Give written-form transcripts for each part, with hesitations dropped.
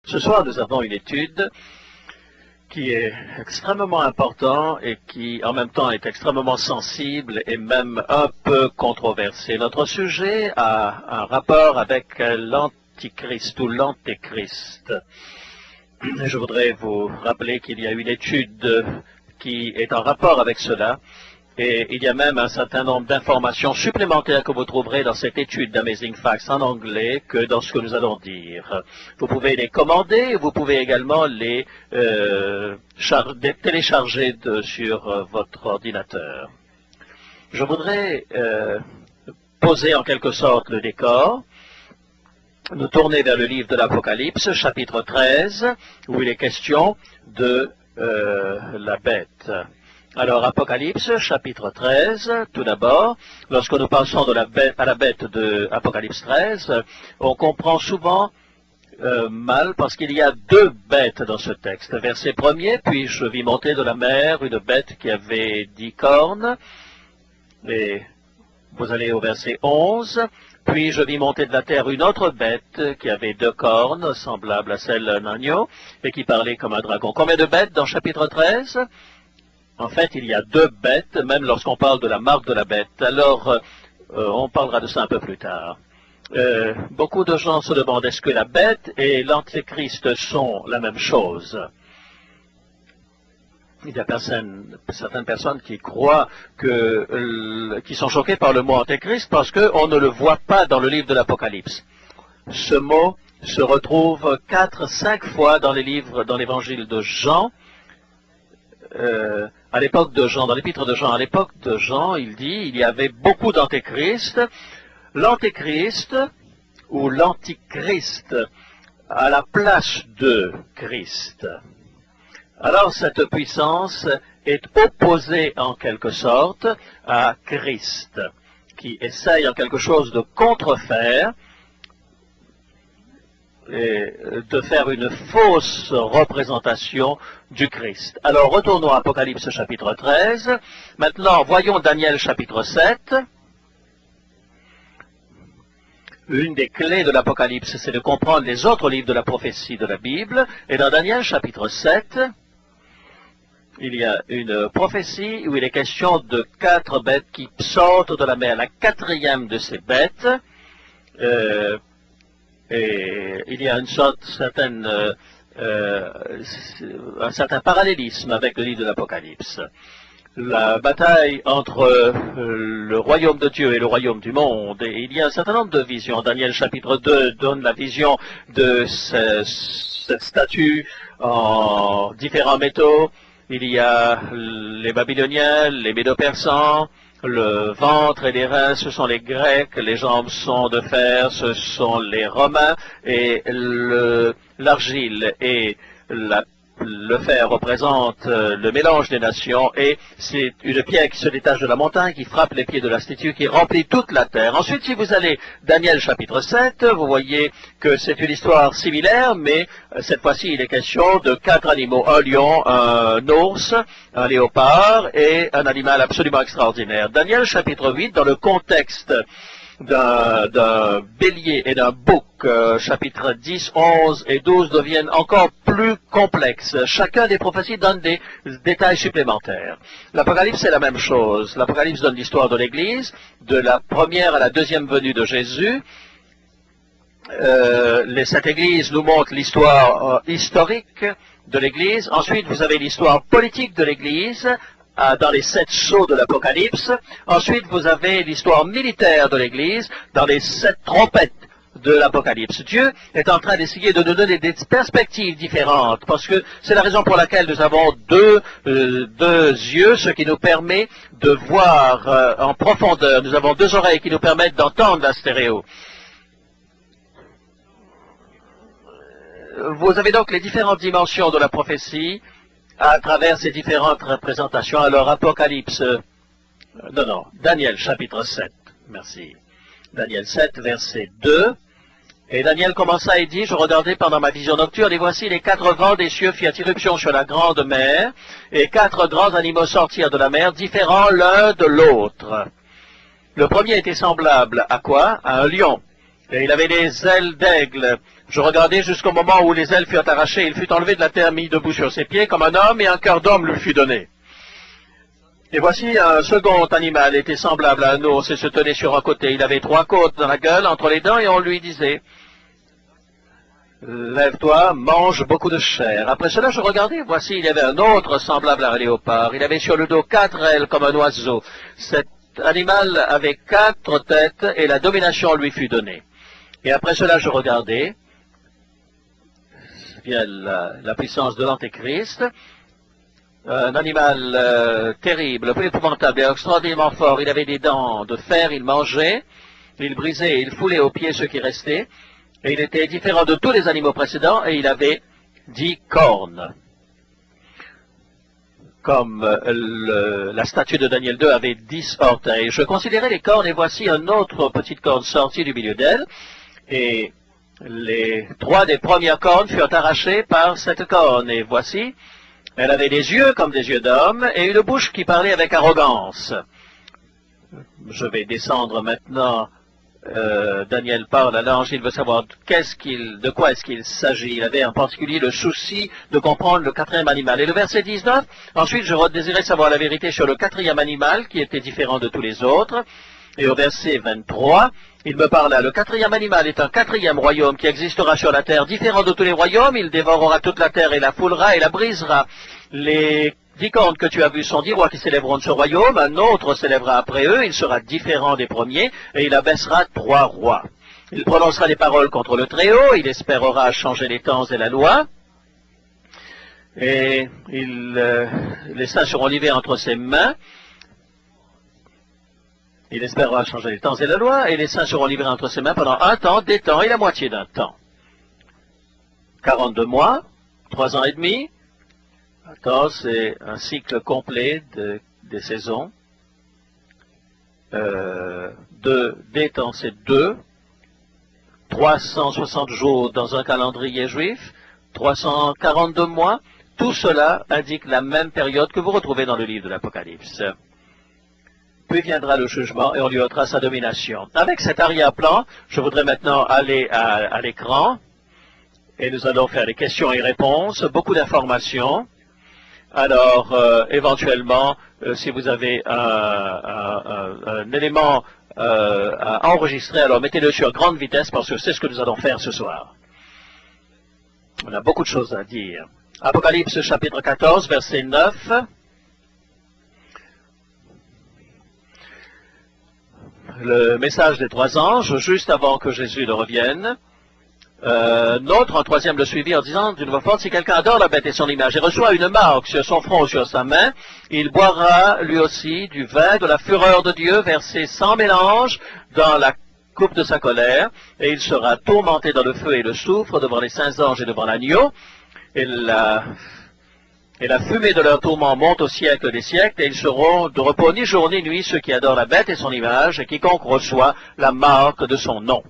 Ce soir, nous avons une étude qui est extrêmement importante et qui, en même temps, est extrêmement sensible et même un peu controversée. Notre sujet a un rapport avec l'Antichrist ou l'Antéchrist. Je voudrais vous rappeler qu'il y a une étude qui est en rapport avec cela. Et il y a même un certain nombre d'informations supplémentaires que vous trouverez dans cette étude d'Amazing Facts en anglais que dans ce que nous allons dire. Vous pouvez les commander, vous pouvez également les télécharger sur votre ordinateur. Je voudrais poser en quelque sorte le décor. Nous tourner vers le livre de l'Apocalypse, chapitre 13, où il est question de la bête. Alors, Apocalypse, chapitre 13, tout d'abord, lorsque nous passons à la bête de Apocalypse 13, on comprend souvent mal parce qu'il y a deux bêtes dans ce texte. Verset 1er, puis je vis monter de la mer une bête qui avait 10 cornes, et vous allez au verset 11, puis je vis monter de la terre une autre bête qui avait 2 cornes, semblable à celle d'un agneau, et qui parlait comme un dragon. Combien de bêtes dans chapitre 13 ? En fait, il y a 2 bêtes, même lorsqu'on parle de la marque de la bête. Alors, on parlera de ça un peu plus tard. Beaucoup de gens se demandent, est-ce que la bête et l'antéchrist sont la même chose? Il y a certaines personnes qui croient qui sont choquées par le mot antéchrist parce qu'on ne le voit pas dans le livre de l'Apocalypse. Ce mot se retrouve 4-5 fois dans l'évangile de Jean. À l'époque de Jean, dans l'épître de Jean, à l'époque de Jean, il dit, il y avait beaucoup d'antéchrist. L'antéchrist ou l'antichrist à la place de Christ. Alors cette puissance est opposée en quelque sorte à Christ, qui essaye en quelque chose de contrefaire et de faire une fausse représentation du Christ. Alors retournons à Apocalypse chapitre 13. Maintenant, voyons Daniel chapitre 7. Une des clés de l'Apocalypse, c'est de comprendre les autres livres de la prophétie de la Bible. Et dans Daniel chapitre 7, il y a une prophétie où il est question de 4 bêtes qui sortent de la mer. La 4e de ces bêtes, et il y a un certain parallélisme avec le livre de l'Apocalypse. La bataille entre le royaume de Dieu et le royaume du monde, et il y a un certain nombre de visions. Daniel chapitre 2 donne la vision de cette statue en différents métaux. Il y a les Babyloniens, les Médo-Persans, le ventre et les reins, ce sont les Grecs, les jambes sont de fer, ce sont les Romains, et l'argile et le fer représente le mélange des nations, et c'est une pierre qui se détache de la montagne, qui frappe les pieds de la statue, qui remplit toute la terre. Ensuite, si vous allez Daniel chapitre 7, vous voyez que c'est une histoire similaire, mais cette fois-ci, il est question de 4 animaux, un lion, un ours, un léopard et un animal absolument extraordinaire. Daniel chapitre 8, dans le contexte d'un bélier et d'un bouc, chapitres 10, 11 et 12 deviennent encore plus complexes. Chacun des prophéties donne des détails supplémentaires. L'Apocalypse, c'est la même chose. L'Apocalypse donne l'histoire de l'Église, de la première à la deuxième venue de Jésus. Cette Église nous montre l'histoire historique de l'Église. Ensuite, vous avez l'histoire politique de l'Église, dans les 7 sceaux de l'Apocalypse. Ensuite, vous avez l'histoire militaire de l'Église dans les 7 trompettes de l'Apocalypse. Dieu est en train d'essayer de nous donner des perspectives différentes, parce que c'est la raison pour laquelle nous avons deux yeux, ce qui nous permet de voir en profondeur. Nous avons 2 oreilles qui nous permettent d'entendre la stéréo. Vous avez donc les différentes dimensions de la prophétie à travers ces différentes représentations. Alors, Apocalypse, Daniel chapitre 7, merci. Daniel 7, verset 2. Et Daniel commença et dit, je regardais pendant ma vision nocturne, et voici les 4 vents des cieux firent irruption sur la grande mer, et 4 grands animaux sortirent de la mer, différents l'un de l'autre. Le premier était semblable à quoi? À un lion. Et il avait des ailes d'aigle. Je regardai jusqu'au moment où les ailes furent arrachées. Il fut enlevé de la terre, mis debout sur ses pieds comme un homme, et un cœur d'homme lui fut donné. Et voici un second animal, était semblable à un ours et se tenait sur un côté. Il avait 3 côtes dans la gueule, entre les dents, et on lui disait, lève-toi, mange beaucoup de chair. Après cela, je regardais, voici, il y avait un autre semblable à un léopard. Il avait sur le dos 4 ailes comme un oiseau. Cet animal avait 4 têtes, et la domination lui fut donnée. Et après cela, je regardais, via la puissance de l'Antéchrist, un animal terrible, épouvantable et extraordinairement fort. Il avait des dents de fer, il mangeait, il brisait, il foulait aux pieds ceux qui restaient, et il était différent de tous les animaux précédents, et il avait 10 cornes. Comme la statue de Daniel 2 avait 10 orteils. Je considérais les cornes, et voici une autre petite corne sortie du milieu d'elle, et les 3 des premières cornes furent arrachées par cette corne, et voici, elle avait des yeux comme des yeux d'homme, et une bouche qui parlait avec arrogance. Je vais descendre maintenant. Daniel parle à l'ange, il veut savoir de quoi est-ce qu'il s'agit. Il avait en particulier le souci de comprendre le 4e animal. Et le verset 19, ensuite je désirais savoir la vérité sur le 4e animal, qui était différent de tous les autres. Et au verset 23, il me parla, le 4e animal est un 4e royaume qui existera sur la terre, différent de tous les royaumes, il dévorera toute la terre et la foulera et la brisera. Les 10 cornes que tu as vues sont 10 rois qui s'élèveront de ce royaume, un autre s'élèvera après eux, il sera différent des premiers, et il abaissera 3 rois. Il prononcera des paroles contre le Très-Haut, il espérera changer les temps et la loi, et les saints seront livrés entre ses mains. Il espérera changer les temps et la loi, et les saints seront livrés entre ses mains pendant 1 temps, des temps et la moitié d'un temps. 42 mois, 3 ans et demi. Un temps, c'est un cycle complet des saisons. Des temps, c'est 2. 360 jours dans un calendrier juif. 342 mois. Tout cela indique la même période que vous retrouvez dans le livre de l'Apocalypse. Puis viendra le jugement et on lui ôtera sa domination. Avec cet arrière-plan, je voudrais maintenant aller à l'écran et nous allons faire des questions et réponses, beaucoup d'informations. Alors, éventuellement, si vous avez un élément à enregistrer, alors mettez-le sur grande vitesse parce que c'est ce que nous allons faire ce soir. On a beaucoup de choses à dire. Apocalypse chapitre 14, verset 9. Le message des 3 anges, juste avant que Jésus ne revienne. Un 3e le suivit en disant d'une voix forte, si quelqu'un adore la bête et son image et reçoit une marque sur son front ou sur sa main, il boira lui aussi du vin de la fureur de Dieu versé sans mélange dans la coupe de sa colère, et il sera tourmenté dans le feu et le soufre devant les saints anges et devant l'agneau, et la fumée de leur tourment monte au siècle des siècles, et ils seront de repos ni jour ni nuit ceux qui adorent la bête et son image, et quiconque reçoit la marque de son nom.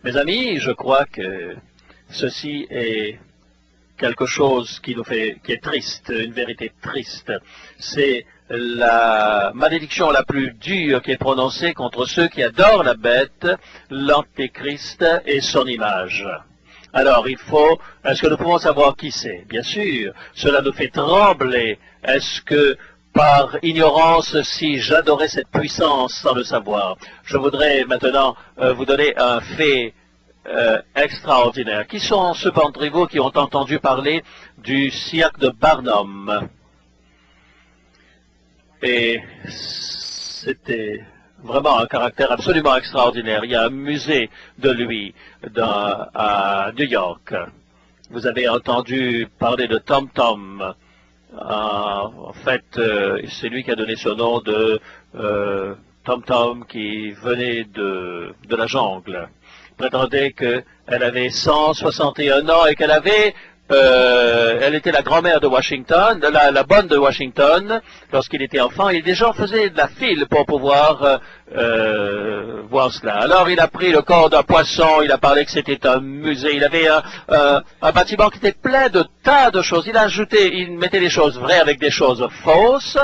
Mes amis, je crois que ceci est quelque chose qui est triste, une vérité triste. C'est la malédiction la plus dure qui est prononcée contre ceux qui adorent la bête, l'Antéchrist et son image. Alors, est-ce que nous pouvons savoir qui c'est? Bien sûr, cela nous fait trembler. Est-ce que, par ignorance, si j'adorais cette puissance sans le savoir? Je voudrais maintenant vous donner un fait extraordinaire. Qui sont ceux d'entre vous qui ont entendu parler du cirque de Barnum? Et c'était vraiment un caractère absolument extraordinaire. Il y a un musée de lui à New York. Vous avez entendu parler de Tom Tom. En fait, c'est lui qui a donné ce nom de Tom Tom qui venait de la jungle. Il prétendait qu'elle avait 161 ans et qu'elle était la grand-mère de Washington, la bonne de Washington, lorsqu'il était enfant, et des gens faisaient de la file pour pouvoir voir cela. Alors il a pris le corps d'un poisson, il a parlé que c'était un musée, il avait un bâtiment qui était plein de tas de choses, il mettait les choses vraies avec des choses fausses,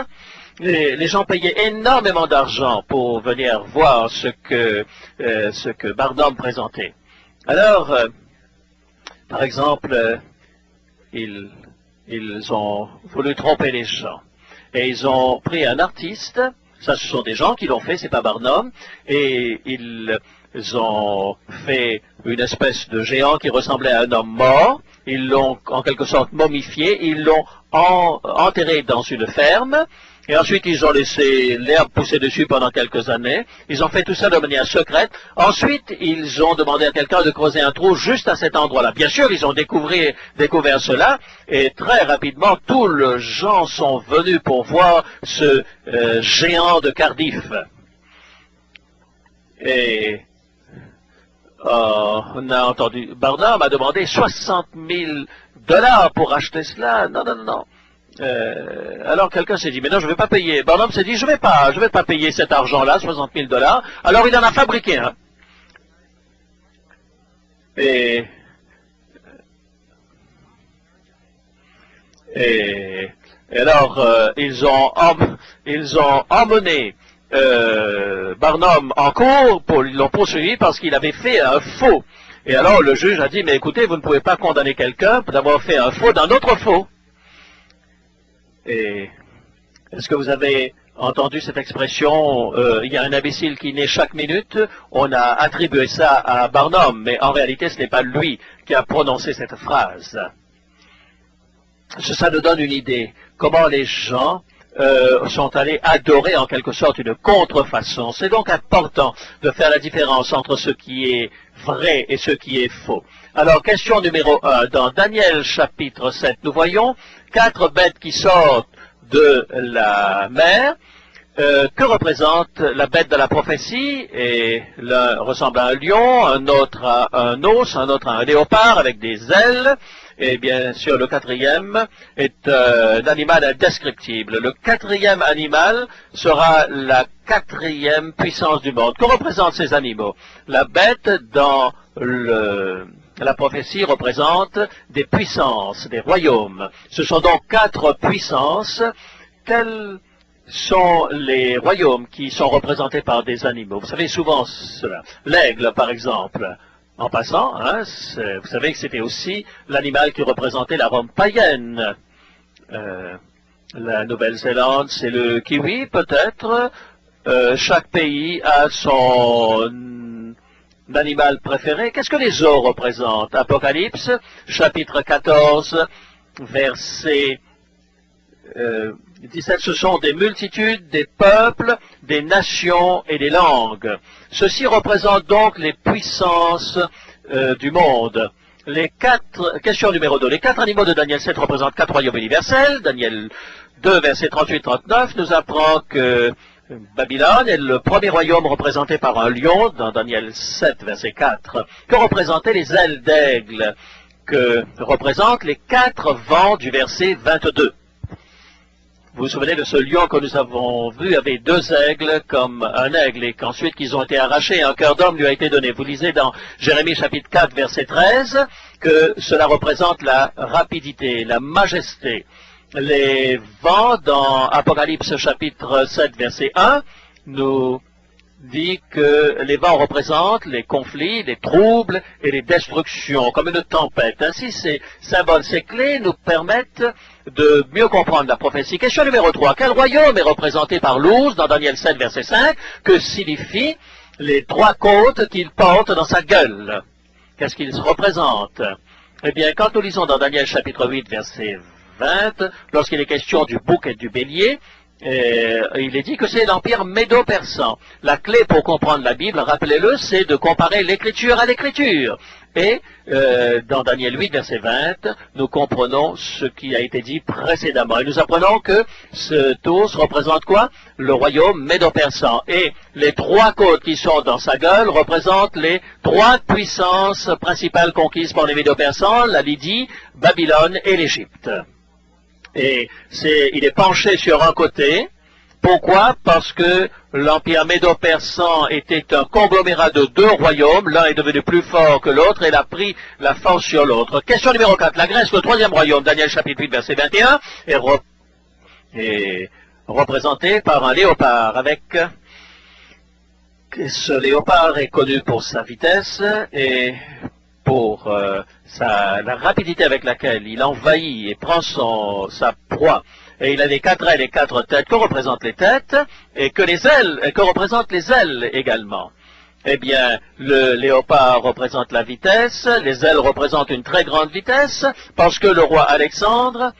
les gens payaient énormément d'argent pour venir voir ce que Barnum présentait. Alors, par exemple, ils ont voulu tromper les gens. Et ils ont pris un artiste, ça ce sont des gens qui l'ont fait, c'est pas Barnum, et ils ont fait une espèce de géant qui ressemblait à un homme mort, ils l'ont en quelque sorte momifié, ils l'ont enterré dans une ferme, et ensuite ils ont laissé l'herbe pousser dessus pendant quelques années, ils ont fait tout ça de manière secrète, ensuite ils ont demandé à quelqu'un de creuser un trou juste à cet endroit-là. Bien sûr, ils ont découvert cela, et très rapidement, tous les gens sont venus pour voir ce géant de Cardiff. Et on a entendu, Barnum a demandé 60 000 $ pour acheter cela. Non. Alors quelqu'un s'est dit, mais non, je ne vais pas payer. Barnum s'est dit, je vais pas payer cet argent-là, 60 000 $. Alors il en a fabriqué un. Et alors ils ont emmené Barnum en cour, ils l'ont poursuivi parce qu'il avait fait un faux. Et alors le juge a dit, mais écoutez, vous ne pouvez pas condamner quelqu'un d'avoir fait un faux d'un autre faux. Et est-ce que vous avez entendu cette expression, il y a un imbécile qui naît chaque minute? On a attribué ça à Barnum, mais en réalité ce n'est pas lui qui a prononcé cette phrase. Ça nous donne une idée, comment les gens sont allés adorer en quelque sorte une contrefaçon. C'est donc important de faire la différence entre ce qui est vrai et ce qui est faux. Alors, question numéro 1, dans Daniel chapitre 7, nous voyons 4 bêtes qui sortent de la mer. Que représente la bête de la prophétie? Et l'un ressemble à un lion, un autre à un os, un autre à un léopard avec des ailes. Et bien sûr, le 4e est un animal indescriptible. Le 4e animal sera la 4e puissance du monde. Que représentent ces animaux? La bête dans la prophétie représente des puissances, des royaumes. Ce sont donc 4 puissances. Quelles sont les royaumes qui sont représentés par des animaux? Vous savez souvent cela. L'aigle, par exemple. En passant, hein, vous savez que c'était aussi l'animal qui représentait la Rome païenne. La Nouvelle-Zélande, c'est le kiwi, peut-être. Chaque pays a son animal préféré. Qu'est-ce que les eaux représentent? Apocalypse, chapitre 14, verset 17, ce sont des multitudes, des peuples, des nations et des langues. Ceci représente donc les puissances du monde. Question numéro 2. Les 4 animaux de Daniel 7 représentent 4 royaumes universels. Daniel 2, verset 38-39, nous apprend que Babylone est le premier royaume représenté par un lion, dans Daniel 7, verset 4. Que représentaient les ailes d'aigle? Que représentent les 4 vents du verset 22? Vous vous souvenez de ce lion que nous avons vu avait 2 aigles comme un aigle et qu'ensuite qu'ils ont été arrachés et un cœur d'homme lui a été donné. Vous lisez dans Jérémie chapitre 4 verset 13 que cela représente la rapidité, la majesté. Les vents dans Apocalypse chapitre 7 verset 1 nous dit que les vents représentent les conflits, les troubles et les destructions, comme une tempête. Ainsi, ces symboles, ces clés nous permettent de mieux comprendre la prophétie. Question numéro 3. Quel royaume est représenté par l'ours dans Daniel 7, verset 5? Que signifient les 3 côtes qu'il porte dans sa gueule? Qu'est-ce qu'ils représentent? Eh bien, quand nous lisons dans Daniel chapitre 8, verset 20, lorsqu'il est question du bouc et du bélier, il est dit que c'est l'empire médo-persan. La clé pour comprendre la Bible, rappelez-le, c'est de comparer l'écriture à l'écriture. Et dans Daniel 8, verset 20, nous comprenons ce qui a été dit précédemment. Et nous apprenons que ce ours représente quoi? Le royaume médo-persan. Et les 3 côtes qui sont dans sa gueule représentent les 3 puissances principales conquises par les médo-persans, la Lydie, Babylone et l'Égypte. Et il est penché sur un côté. Pourquoi? Parce que l'empire médo-persan était un conglomérat de 2 royaumes. L'un est devenu plus fort que l'autre et il a pris la force sur l'autre. Question numéro 4. La Grèce, le 3e royaume, Daniel chapitre 8, verset 21, est représenté par un léopard avec... Ce léopard est connu pour sa vitesse et pour la rapidité avec laquelle il envahit et prend sa proie. Et il a les 4 ailes et 4 têtes que représentent les têtes et que représentent les ailes également. Eh bien, le léopard représente la vitesse, les ailes représentent une très grande vitesse, parce que le roi Alexandre,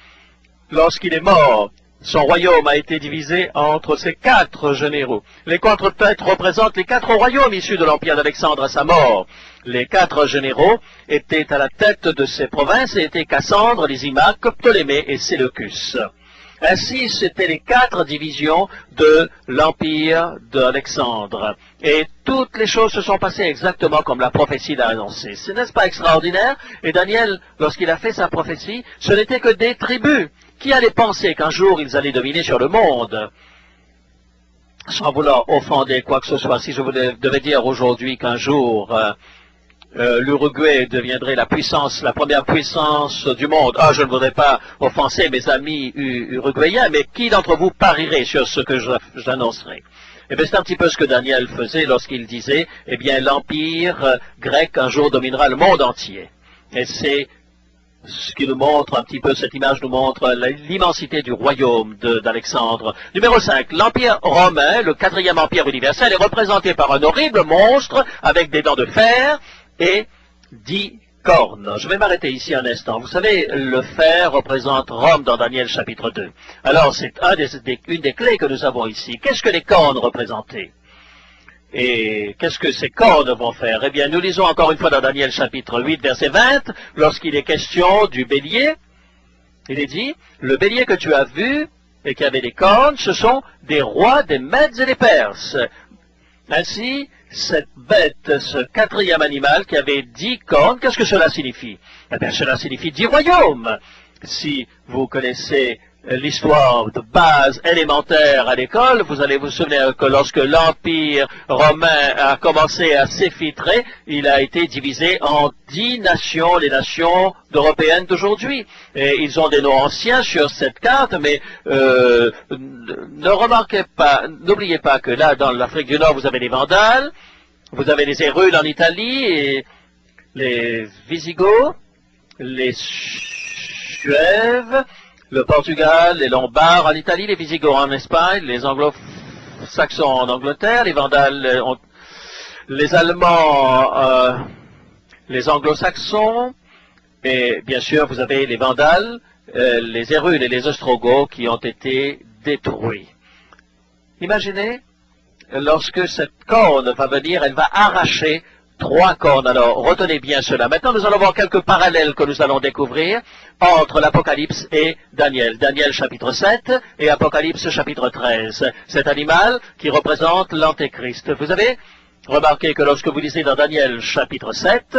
lorsqu'il est mort, son royaume a été divisé entre ses 4 généraux. Les 4 têtes représentent les 4 royaumes issus de l'empire d'Alexandre à sa mort. Les 4 généraux étaient à la tête de ces provinces et étaient Cassandre, Lysimaque, Ptolémée et Séleucus. Ainsi, c'étaient les 4 divisions de l'empire d'Alexandre. Et toutes les choses se sont passées exactement comme la prophétie l'a annoncé. Ce n'est-ce pas extraordinaire? Et Daniel, lorsqu'il a fait sa prophétie, ce n'était que des tribus. Qui allaient penser qu'un jour ils allaient dominer sur le monde? Sans vouloir offender quoi que ce soit, si je vous devais dire aujourd'hui qu'un jour l'Uruguay deviendrait la première puissance du monde. Ah, je ne voudrais pas offenser mes amis uruguayens, mais qui d'entre vous parierait sur ce que j'annoncerai? Eh bien, c'est un petit peu ce que Daniel faisait lorsqu'il disait, eh bien, l'empire grec un jour dominera le monde entier. Et c'est ce qui nous montre un petit peu, cette image nous montre l'immensité du royaume d'Alexandre. Numéro 5, l'empire romain, le 4e empire universel, est représenté par un horrible monstre avec des dents de fer et 10 cornes. Je vais m'arrêter ici un instant. Vous savez, le fer représente Rome dans Daniel chapitre 2. Alors, c'est une des clés que nous avons ici. Qu'est-ce que les cornes représentaient? Et qu'est-ce que ces cornes vont faire? Eh bien, nous lisons encore une fois dans Daniel chapitre 8, verset 20, lorsqu'il est question du bélier, il est dit, le bélier que tu as vu et qui avait des cornes, ce sont des rois des Mèdes et des Perses. Ainsi, cette bête, ce 4e animal qui avait 10 cornes, qu'est-ce que cela signifie? Eh bien, cela signifie 10 royaumes. Si vous connaissez l'histoire de base élémentaire à l'école, vous allez vous souvenir que lorsque l'Empire romain a commencé à s'effritrer, il a été divisé en 10 nations, les nations européennes d'aujourd'hui. Et ils ont des noms anciens sur cette carte, mais n'oubliez pas que là, dans l'Afrique du Nord, vous avez les Vandales, vous avez les Hérules en Italie, et les Visigoths, les Suèves, le Portugal, les Lombards en Italie, les Visigoths en Espagne, les Anglo-Saxons en Angleterre, les Vandales, les Allemands, les Anglo-Saxons, et bien sûr vous avez les Vandales, les Hérules et les Ostrogoths qui ont été détruits. Imaginez, lorsque cette corne va venir, elle va arracher 3 cornes. Alors, retenez bien cela. Maintenant, nous allons voir quelques parallèles que nous allons découvrir entre l'Apocalypse et Daniel. Daniel chapitre 7 et Apocalypse chapitre 13. Cet animal qui représente l'Antéchrist. Vous avez remarqué que lorsque vous lisez dans Daniel chapitre 7,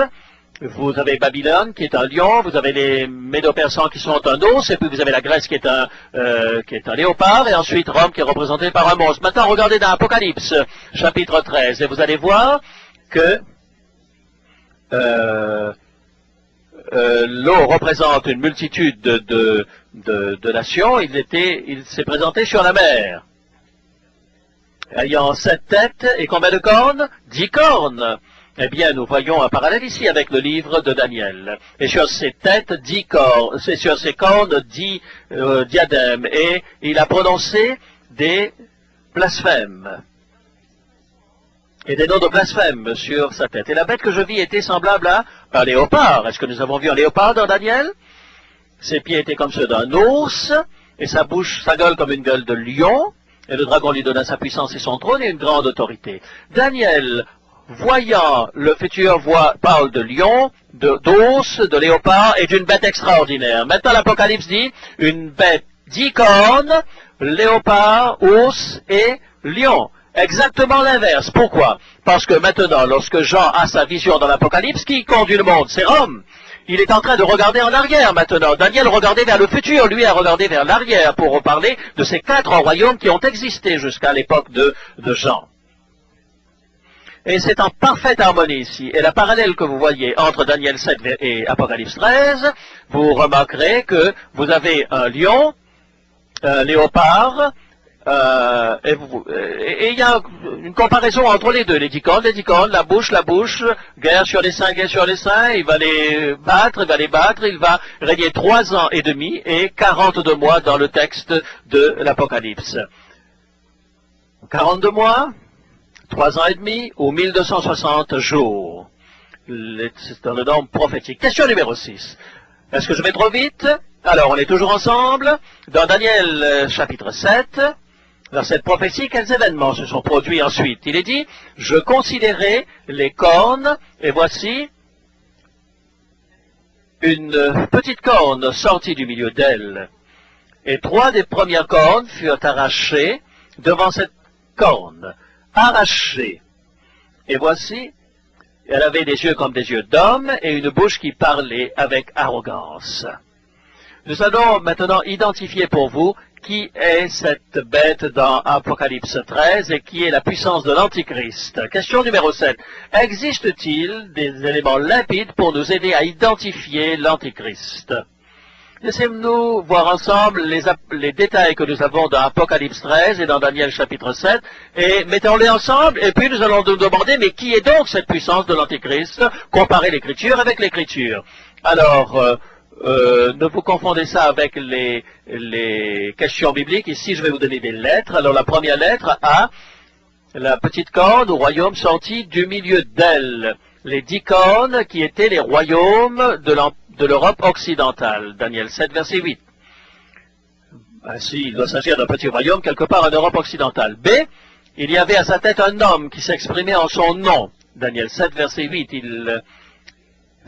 vous avez Babylone qui est un lion, vous avez les Médo-Persans qui sont un ours, et puis vous avez la Grèce qui est un léopard, et ensuite Rome qui est représentée par un monstre. Maintenant, regardez dans Apocalypse chapitre 13, et vous allez voir que l'eau représente une multitude de nations. Il s'est présenté sur la mer, ayant 7 têtes et combien de cornes? 10 cornes. Eh bien, nous voyons un parallèle ici avec le livre de Daniel. Et sur ses têtes, 10 cornes, c'est sur ses cornes, 10 diadèmes. Et il a prononcé des blasphèmes. Et des noms de blasphème sur sa tête. Et la bête que je vis était semblable à un léopard. Est-ce que nous avons vu un léopard dans Daniel? Ses pieds étaient comme ceux d'un ours, et sa bouche, sa gueule comme une gueule de lion, et le dragon lui donna sa puissance et son trône et une grande autorité. Daniel, voyant le futur, parle de lion, d'ours, de léopard et d'une bête extraordinaire. Maintenant l'Apocalypse dit, une bête 10 cornes, léopard, ours et lion. Exactement l'inverse. Pourquoi? Parce que maintenant, lorsque Jean a sa vision dans l'Apocalypse, qui conduit le monde? C'est Rome. Il est en train de regarder en arrière maintenant. Daniel regardait vers le futur, lui a regardé vers l'arrière pour reparler de ces 4 royaumes qui ont existé jusqu'à l'époque de Jean. Et c'est en parfaite harmonie ici. Et la parallèle que vous voyez entre Daniel 7 et Apocalypse 13, vous remarquerez que vous avez un lion, un léopard, Et il y a une comparaison entre les deux, les 10 cornes, la bouche, guerre sur les seins, il va les battre, il va régner 3 ans et demi et 42 mois dans le texte de l'Apocalypse. 42 mois, 3 ans et demi ou 1260 jours. C'est dans le nombre prophétique. Question numéro 6. Est-ce que je vais trop vite? Alors, on est toujours ensemble. Dans Daniel chapitre 7, dans cette prophétie, quels événements se sont produits ensuite? Il est dit, je considérais les cornes, et voici une petite corne sortie du milieu d'elle. Et 3 des premières cornes furent arrachées devant cette corne. Arrachées. Et voici, elle avait des yeux comme des yeux d'homme et une bouche qui parlait avec arrogance. Nous allons maintenant identifier pour vous qui est cette bête dans Apocalypse 13 et qui est la puissance de l'Antichrist. Question numéro 7. Existe-t-il des éléments limpides pour nous aider à identifier l'Antichrist? Laissez-nous voir ensemble les détails que nous avons dans Apocalypse 13 et dans Daniel chapitre 7, et mettons-les ensemble, et puis nous allons nous demander, mais qui est donc cette puissance de l'Antichrist? Comparer l'Écriture avec l'Écriture. Alors, ne vous confondez ça avec les questions bibliques. Ici, je vais vous donner des lettres. Alors, la première lettre, A, la petite corne au royaume sorti du milieu d'elle. Les 10 cornes qui étaient les royaumes de l'Europe occidentale. Daniel 7, verset 8. Ainsi, il doit s'agir d'un petit royaume quelque part en Europe occidentale. B, il y avait à sa tête un homme qui s'exprimait en son nom. Daniel 7, verset 8.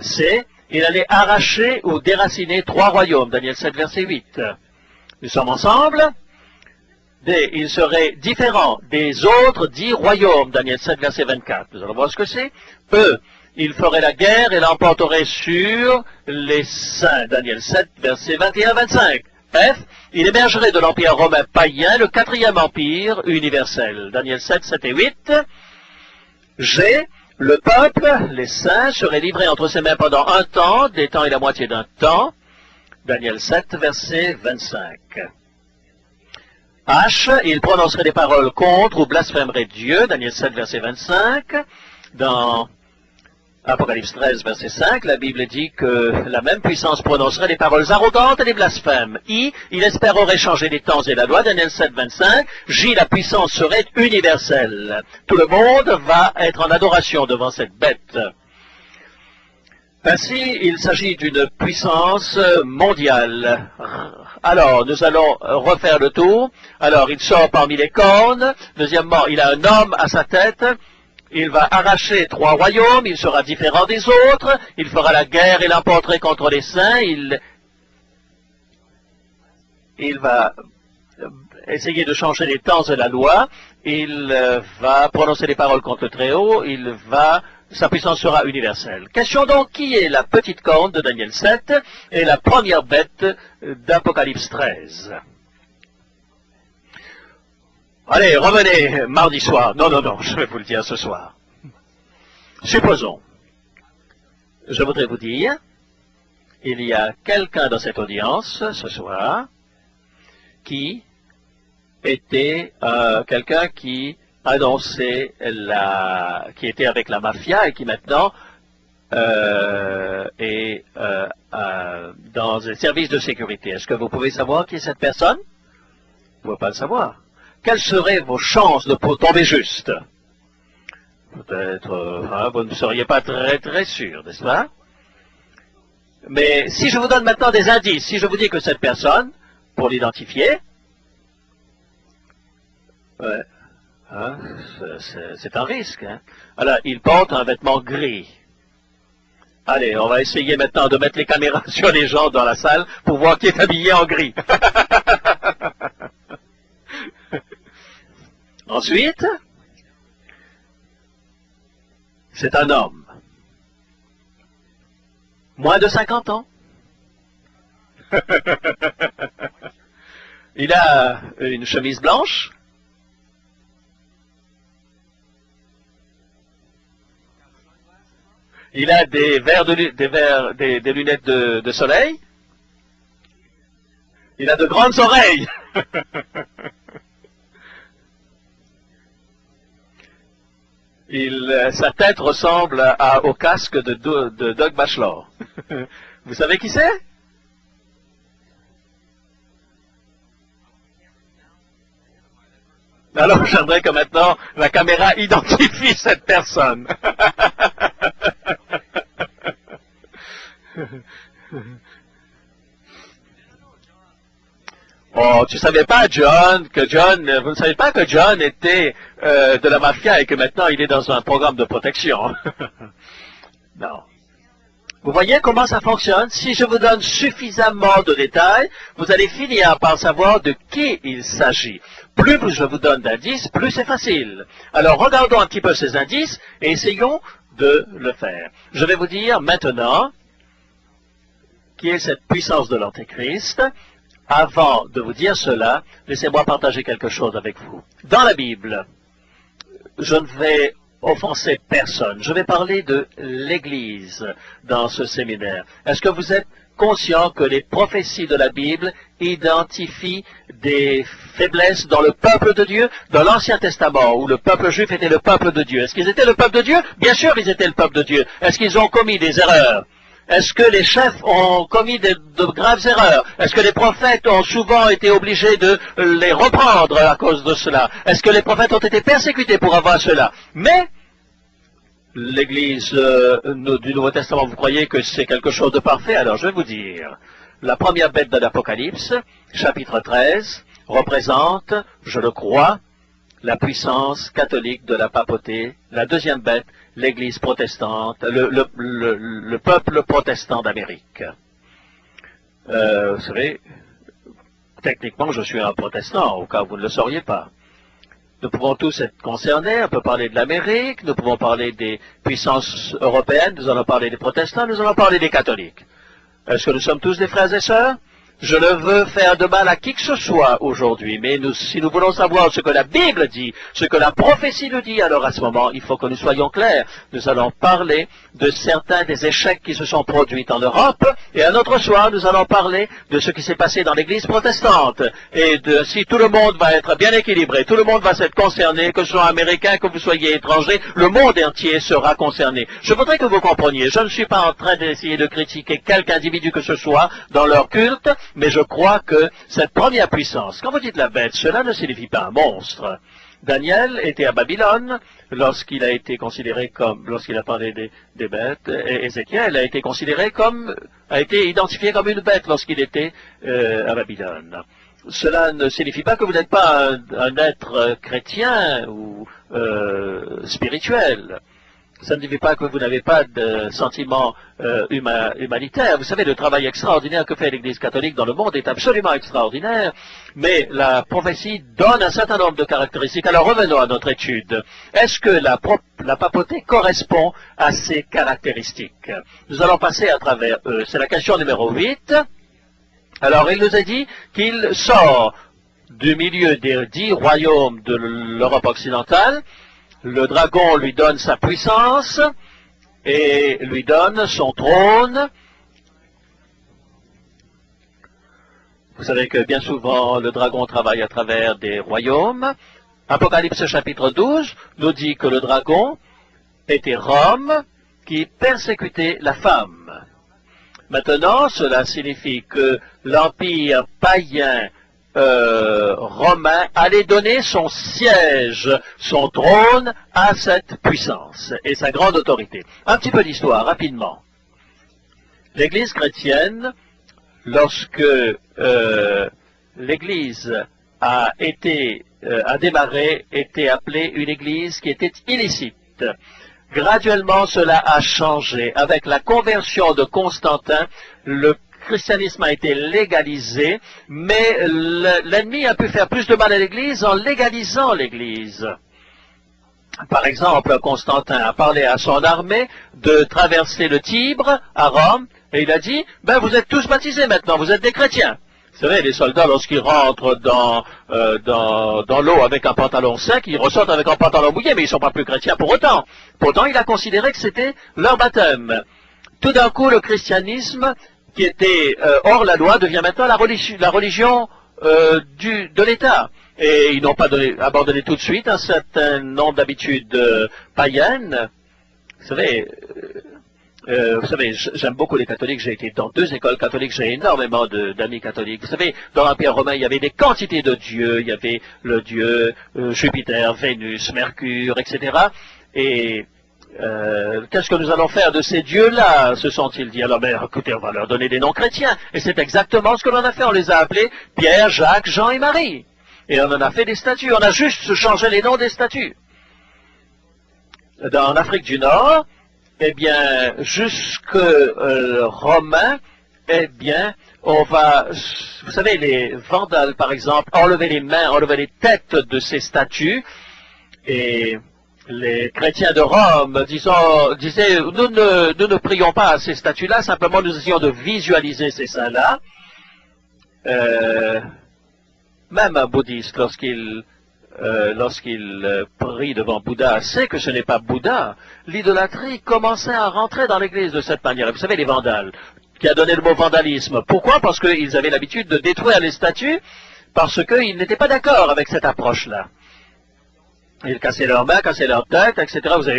C, il allait arracher ou déraciner 3 royaumes. Daniel 7, verset 8. Nous sommes ensemble. D, il serait différent des autres 10 royaumes. Daniel 7, verset 24. Nous allons voir ce que c'est. E, il ferait la guerre et l'emporterait sur les saints. Daniel 7, verset 21-25. F, il émergerait de l'empire romain païen, le 4e empire universel. Daniel 7, 7 et 8. G, le peuple, les saints, seraient livrés entre ses mains pendant un temps, des temps et la moitié d'un temps. Daniel 7, verset 25. H, il prononcerait des paroles contre ou blasphémerait Dieu. Daniel 7, verset 25. Dans Apocalypse 13, verset 5, la Bible dit que la même puissance prononcerait des paroles arrogantes et des blasphèmes. I, il espérerait changer les temps et la loi. Daniel 7, 25. J, la puissance serait universelle. Tout le monde va être en adoration devant cette bête. Ainsi, il s'agit d'une puissance mondiale. Alors, nous allons refaire le tour. Alors, il sort parmi les cornes. Deuxièmement, il a un homme à sa tête. Il va arracher 3 royaumes. Il sera différent des autres. Il fera la guerre et l'emporterait contre les saints. Il va essayer de changer les temps et la loi. Il va prononcer des paroles contre le Très-Haut. Sa puissance sera universelle. Question donc, qui est la petite corne de Daniel 7 et la première bête d'Apocalypse 13? Allez, revenez mardi soir. Non, je vais vous le dire ce soir. Supposons, je voudrais vous dire, il y a quelqu'un dans cette audience ce soir qui était quelqu'un qui annonçait qui était avec la mafia et qui maintenant est dans un service de sécurité. Est-ce que vous pouvez savoir qui est cette personne? Vous ne pouvez pas le savoir. Quelles seraient vos chances de tomber juste? Peut-être, vous ne seriez pas très très sûr, n'est-ce pas? Mais si je vous donne maintenant des indices, si je vous dis que cette personne, pour l'identifier, c'est un risque. Alors, il porte un vêtement gris. Allez, on va essayer maintenant de mettre les caméras sur les gens dans la salle pour voir qui est habillé en gris. Ensuite, c'est un homme. Moins de 50 ans. Il a une chemise blanche. Il a des lunettes de soleil. Il a de grandes oreilles. Sa tête ressemble au casque de Doug Bachelor. Vous savez qui c'est? Alors j'aimerais que maintenant la caméra identifie cette personne. Oh, tu savais pas, vous ne savez pas que John était de la mafia et que maintenant il est dans un programme de protection. Non. Vous voyez comment ça fonctionne? Si je vous donne suffisamment de détails, vous allez finir par savoir de qui il s'agit. Plus je vous donne d'indices, plus c'est facile. Alors regardons un petit peu ces indices et essayons de le faire. Je vais vous dire maintenant qui est cette puissance de l'Antéchrist. Avant de vous dire cela, laissez-moi partager quelque chose avec vous. Dans la Bible, je ne vais offenser personne. Je vais parler de l'Église dans ce séminaire. Est-ce que vous êtes conscient que les prophéties de la Bible identifient des faiblesses dans le peuple de Dieu? Dans l'Ancien Testament, où le peuple juif était le peuple de Dieu, est-ce qu'ils étaient le peuple de Dieu? Bien sûr, ils étaient le peuple de Dieu. Est-ce qu'ils ont commis des erreurs? Est-ce que les chefs ont commis de graves erreurs? Est-ce que les prophètes ont souvent été obligés de les reprendre à cause de cela? Est-ce que les prophètes ont été persécutés pour avoir cela? Mais l'Église du Nouveau Testament, vous croyez que c'est quelque chose de parfait? Alors je vais vous dire, la première bête de l'Apocalypse, chapitre 13, représente, je le crois, la puissance catholique de la papauté. La deuxième bête, l'Église protestante, le peuple protestant d'Amérique. Vous savez, techniquement, je suis un protestant, au cas où vous ne le sauriez pas. Nous pouvons tous être concernés, on peut parler de l'Amérique, nous pouvons parler des puissances européennes, nous allons parler des protestants, nous allons parler des catholiques. Est-ce que nous sommes tous des frères et sœurs? Je ne veux faire de mal à qui que ce soit aujourd'hui, mais si nous voulons savoir ce que la Bible dit, ce que la prophétie nous dit, alors à ce moment, il faut que nous soyons clairs. Nous allons parler de certains des échecs qui se sont produits en Europe, et un autre soir, nous allons parler de ce qui s'est passé dans l'Église protestante. Et si tout le monde va être bien équilibré, tout le monde va s'être concerné, que ce soit américain, que vous soyez étranger, le monde entier sera concerné. Je voudrais que vous compreniez, je ne suis pas en train d'essayer de critiquer quelque individu que ce soit dans leur culte, mais je crois que cette première puissance, quand vous dites la bête, cela ne signifie pas un monstre. Daniel était à Babylone lorsqu'il a été considéré comme, lorsqu'il a parlé des bêtes, et Ézéchiel a été identifié comme une bête lorsqu'il était à Babylone. Cela ne signifie pas que vous n'êtes pas un être chrétien ou spirituel. Ça ne signifie pas que vous n'avez pas de sentiment humanitaire. Vous savez, le travail extraordinaire que fait l'Église catholique dans le monde est absolument extraordinaire, mais la prophétie donne un certain nombre de caractéristiques. Alors revenons à notre étude. Est-ce que la papauté correspond à ces caractéristiques? Nous allons passer à travers eux. C'est la question numéro 8. Alors il nous a dit qu'il sort du milieu des 10 royaumes de l'Europe occidentale. Le dragon lui donne sa puissance et lui donne son trône. Vous savez que bien souvent le dragon travaille à travers des royaumes. Apocalypse chapitre 12 nous dit que le dragon était Rome qui persécutait la femme. Maintenant, cela signifie que l'empire païen romain allait donner son siège, son trône à cette puissance et sa grande autorité. Un petit peu d'histoire, rapidement. L'Église chrétienne, lorsque l'Église a démarré, était appelée une Église qui était illicite. Graduellement, cela a changé. Avec la conversion de Constantin, le christianisme a été légalisé, mais l'ennemi a pu faire plus de mal à l'Église en légalisant l'Église. Par exemple, Constantin a parlé à son armée de traverser le Tibre à Rome, et il a dit, ben vous êtes tous baptisés maintenant, vous êtes des chrétiens. Vous savez, les soldats, lorsqu'ils rentrent dans l'eau avec un pantalon sec, ils ressortent avec un pantalon mouillé, mais ils ne sont pas plus chrétiens pour autant. Pourtant, il a considéré que c'était leur baptême. Tout d'un coup, le christianisme qui était hors la loi devient maintenant la religion de l'État. Et ils n'ont pas abandonné tout de suite un certain nombre d'habitudes païennes. Vous savez, j'aime beaucoup les catholiques, j'ai été dans 2 écoles catholiques, j'ai énormément d'amis catholiques. Vous savez, dans l'Empire romain, il y avait des quantités de dieux, il y avait le dieu Jupiter, Vénus, Mercure, etc. Et qu'est-ce que nous allons faire de ces dieux-là, se sont-ils dit. Alors, ben, écoutez, on va leur donner des noms chrétiens. Et c'est exactement ce que l'on a fait, on les a appelés Pierre, Jacques, Jean et Marie. Et on en a fait des statues, on a juste changé les noms des statues. Dans l'Afrique du Nord, eh bien, jusque romain, eh bien, on va, vous savez, les Vandales, par exemple, enlever les mains, enlever les têtes de ces statues, et les chrétiens de Rome disaient, nous ne prions pas à ces statues-là, simplement nous essayons de visualiser ces saints-là. Même un bouddhiste, lorsqu'il prie devant Bouddha, sait que ce n'est pas Bouddha. L'idolâtrie commençait à rentrer dans l'église de cette manière. Et vous savez, les Vandales, qui a donné le mot vandalisme. Pourquoi? Parce qu'ils avaient l'habitude de détruire les statues, parce qu'ils n'étaient pas d'accord avec cette approche-là. Ils cassaient leurs mains, cassaient leurs têtes, etc. Vous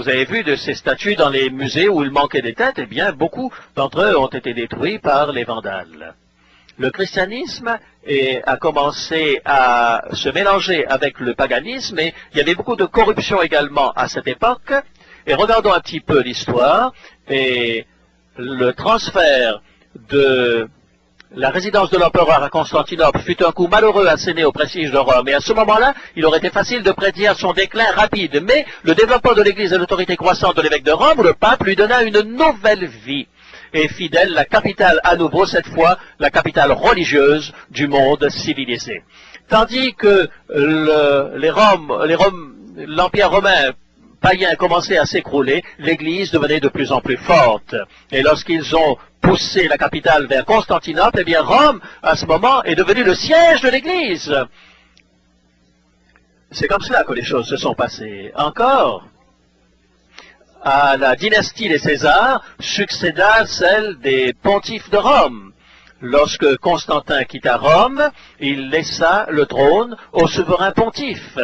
avez vu de ces statues dans les musées où il manquait des têtes. Eh bien, beaucoup d'entre eux ont été détruits par les Vandales. Le christianisme a commencé à se mélanger avec le paganisme et il y avait beaucoup de corruption également à cette époque. Et regardons un petit peu l'histoire et le transfert de la résidence de l'empereur à Constantinople fut un coup malheureux asséné au prestige de Rome. Et à ce moment-là, il aurait été facile de prédire son déclin rapide. Mais le développement de l'Église et l'autorité croissante de l'évêque de Rome, le pape, lui donna une nouvelle vie. Et fidèle, la capitale à nouveau, cette fois, la capitale religieuse du monde civilisé. Tandis que l'Empire romain païen commençait à s'écrouler, l'Église devenait de plus en plus forte. Et lorsqu'ils ont poussé la capitale vers Constantinople, eh bien Rome, à ce moment, est devenue le siège de l'Église. C'est comme cela que les choses se sont passées. Encore, à la dynastie des Césars succéda celle des pontifes de Rome. Lorsque Constantin quitta Rome, il laissa le trône au souverain pontife.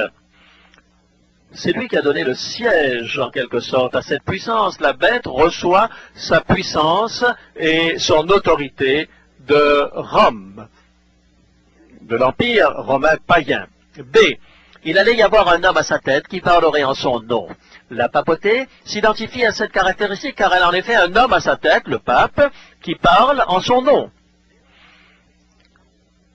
C'est lui qui a donné le siège, en quelque sorte, à cette puissance. La bête reçoit sa puissance et son autorité de Rome, de l'Empire romain païen. B. Il allait y avoir un homme à sa tête qui parlerait en son nom. La papauté s'identifie à cette caractéristique car elle a en effet un homme à sa tête, le pape, qui parle en son nom.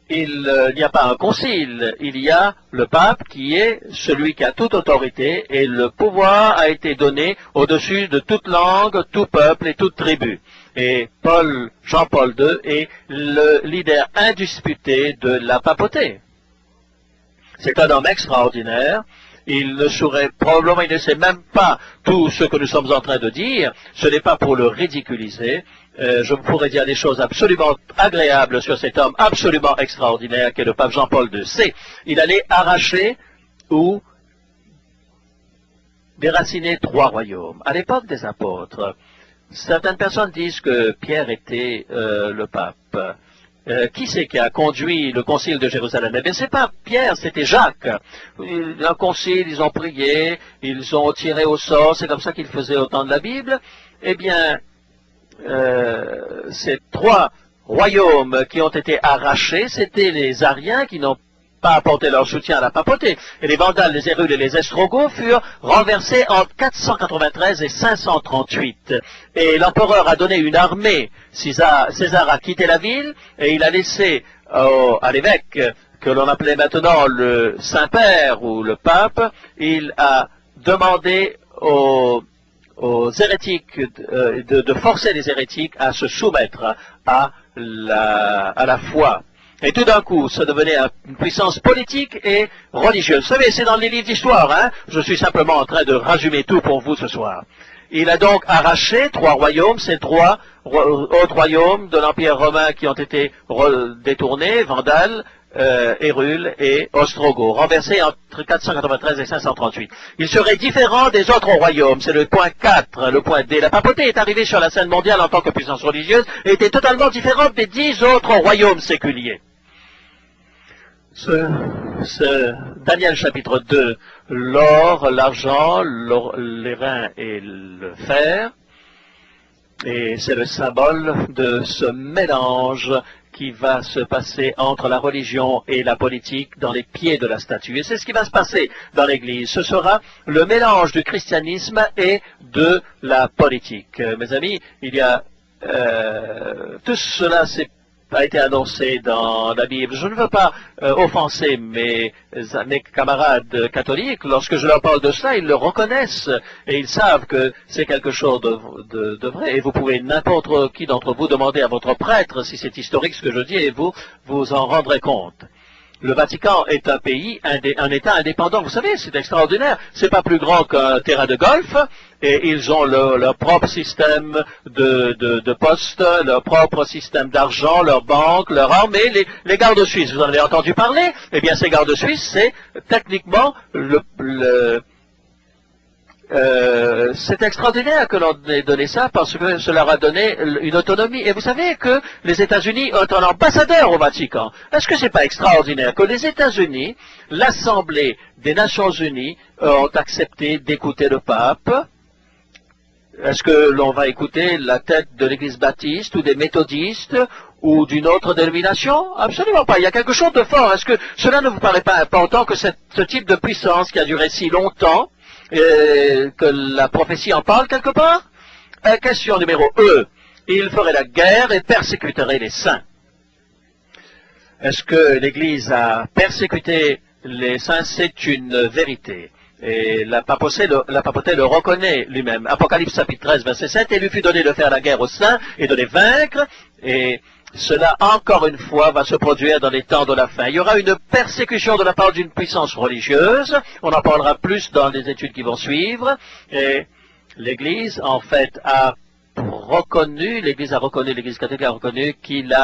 Il n'y a pas un concile, il y a le pape qui est celui qui a toute autorité et le pouvoir a été donné au-dessus de toute langue, tout peuple et toute tribu. Et Jean-Paul II est le leader indisputé de la papauté. C'est un homme extraordinaire. Il ne saurait, probablement il ne sait même pas tout ce que nous sommes en train de dire. Ce n'est pas pour le ridiculiser. Je pourrais dire des choses absolument agréables sur cet homme absolument extraordinaire qu'est le pape Jean-Paul II. Il allait arracher ou déraciner 3 royaumes. À l'époque des apôtres, certaines personnes disent que Pierre était le pape. Qui c'est qui a conduit le concile de Jérusalem? Eh bien, c'est pas Pierre, c'était Jacques. Un concile, ils ont prié, ils ont tiré au sort, c'est comme ça qu'ils faisaient au temps de la Bible. Eh bien, ces 3 royaumes qui ont été arrachés, c'était les Ariens qui n'ont pas apporté leur soutien à la papauté. Et les Vandales, les Hérules et les Ostrogoths furent renversés entre 493 et 538. Et l'empereur a donné une armée. César a quitté la ville et il a laissé à l'évêque, que l'on appelait maintenant le Saint-Père ou le Pape, il a demandé aux hérétiques de forcer les hérétiques à se soumettre à la foi. Et tout d'un coup, ça devenait une puissance politique et religieuse. Vous savez, c'est dans les livres d'histoire, hein. Je suis simplement en train de résumer tout pour vous ce soir. Il a donc arraché 3 royaumes, ces 3 autres royaumes de l'Empire romain qui ont été détournés, Vandales, Hérules et Ostrogoths, renversés entre 493 et 538. Il serait différent des autres royaumes, c'est le point 4, le point D. La papauté est arrivée sur la scène mondiale en tant que puissance religieuse et était totalement différente des 10 autres royaumes séculiers. Daniel chapitre 2, l'or, l'argent, les reins et le fer, et c'est le symbole de ce mélange qui va se passer entre la religion et la politique dans les pieds de la statue. Et c'est ce qui va se passer dans l'Église. Ce sera le mélange du christianisme et de la politique. Mes amis, il y a tout cela a été annoncé dans la Bible. Je ne veux pas offenser mes camarades catholiques. Lorsque je leur parle de cela, ils le reconnaissent et ils savent que c'est quelque chose de vrai. Et vous pouvez, n'importe qui d'entre vous, demander à votre prêtre si c'est historique ce que je dis et vous en rendrez compte. Le Vatican est un pays, un État indépendant. Vous savez, c'est extraordinaire. C'est pas plus grand qu'un terrain de golf. Et ils ont leur propre système de poste, leur propre système d'argent, leur banque, leur armée, les gardes suisses. Vous en avez entendu parler? Eh bien, ces gardes suisses, c'est techniquement c'est extraordinaire que l'on ait donné ça parce que cela leur a donné une autonomie. Et vous savez que les États-Unis ont un ambassadeur au Vatican. Est-ce que c'est pas extraordinaire que les États-Unis, l'Assemblée des Nations Unies, ont accepté d'écouter le pape? Est-ce que l'on va écouter la tête de l'Église baptiste ou des méthodistes ou d'une autre dénomination? Absolument pas. Il y a quelque chose de fort. Est-ce que cela ne vous paraît pas important que ce type de puissance qui a duré si longtemps, que la prophétie en parle quelque part? Question numéro 1. Il ferait la guerre et persécuterait les saints. Est-ce que l'Église a persécuté les saints? C'est une vérité. Et la papauté le reconnaît lui-même. Apocalypse chapitre 13, verset 7, il lui fut donné de faire la guerre aux saints et de les vaincre, et cela, encore une fois, va se produire dans les temps de la fin. Il y aura une persécution de la part d'une puissance religieuse, on en parlera plus dans les études qui vont suivre, et l'Église, en fait, l'Église catholique a reconnu qu'ils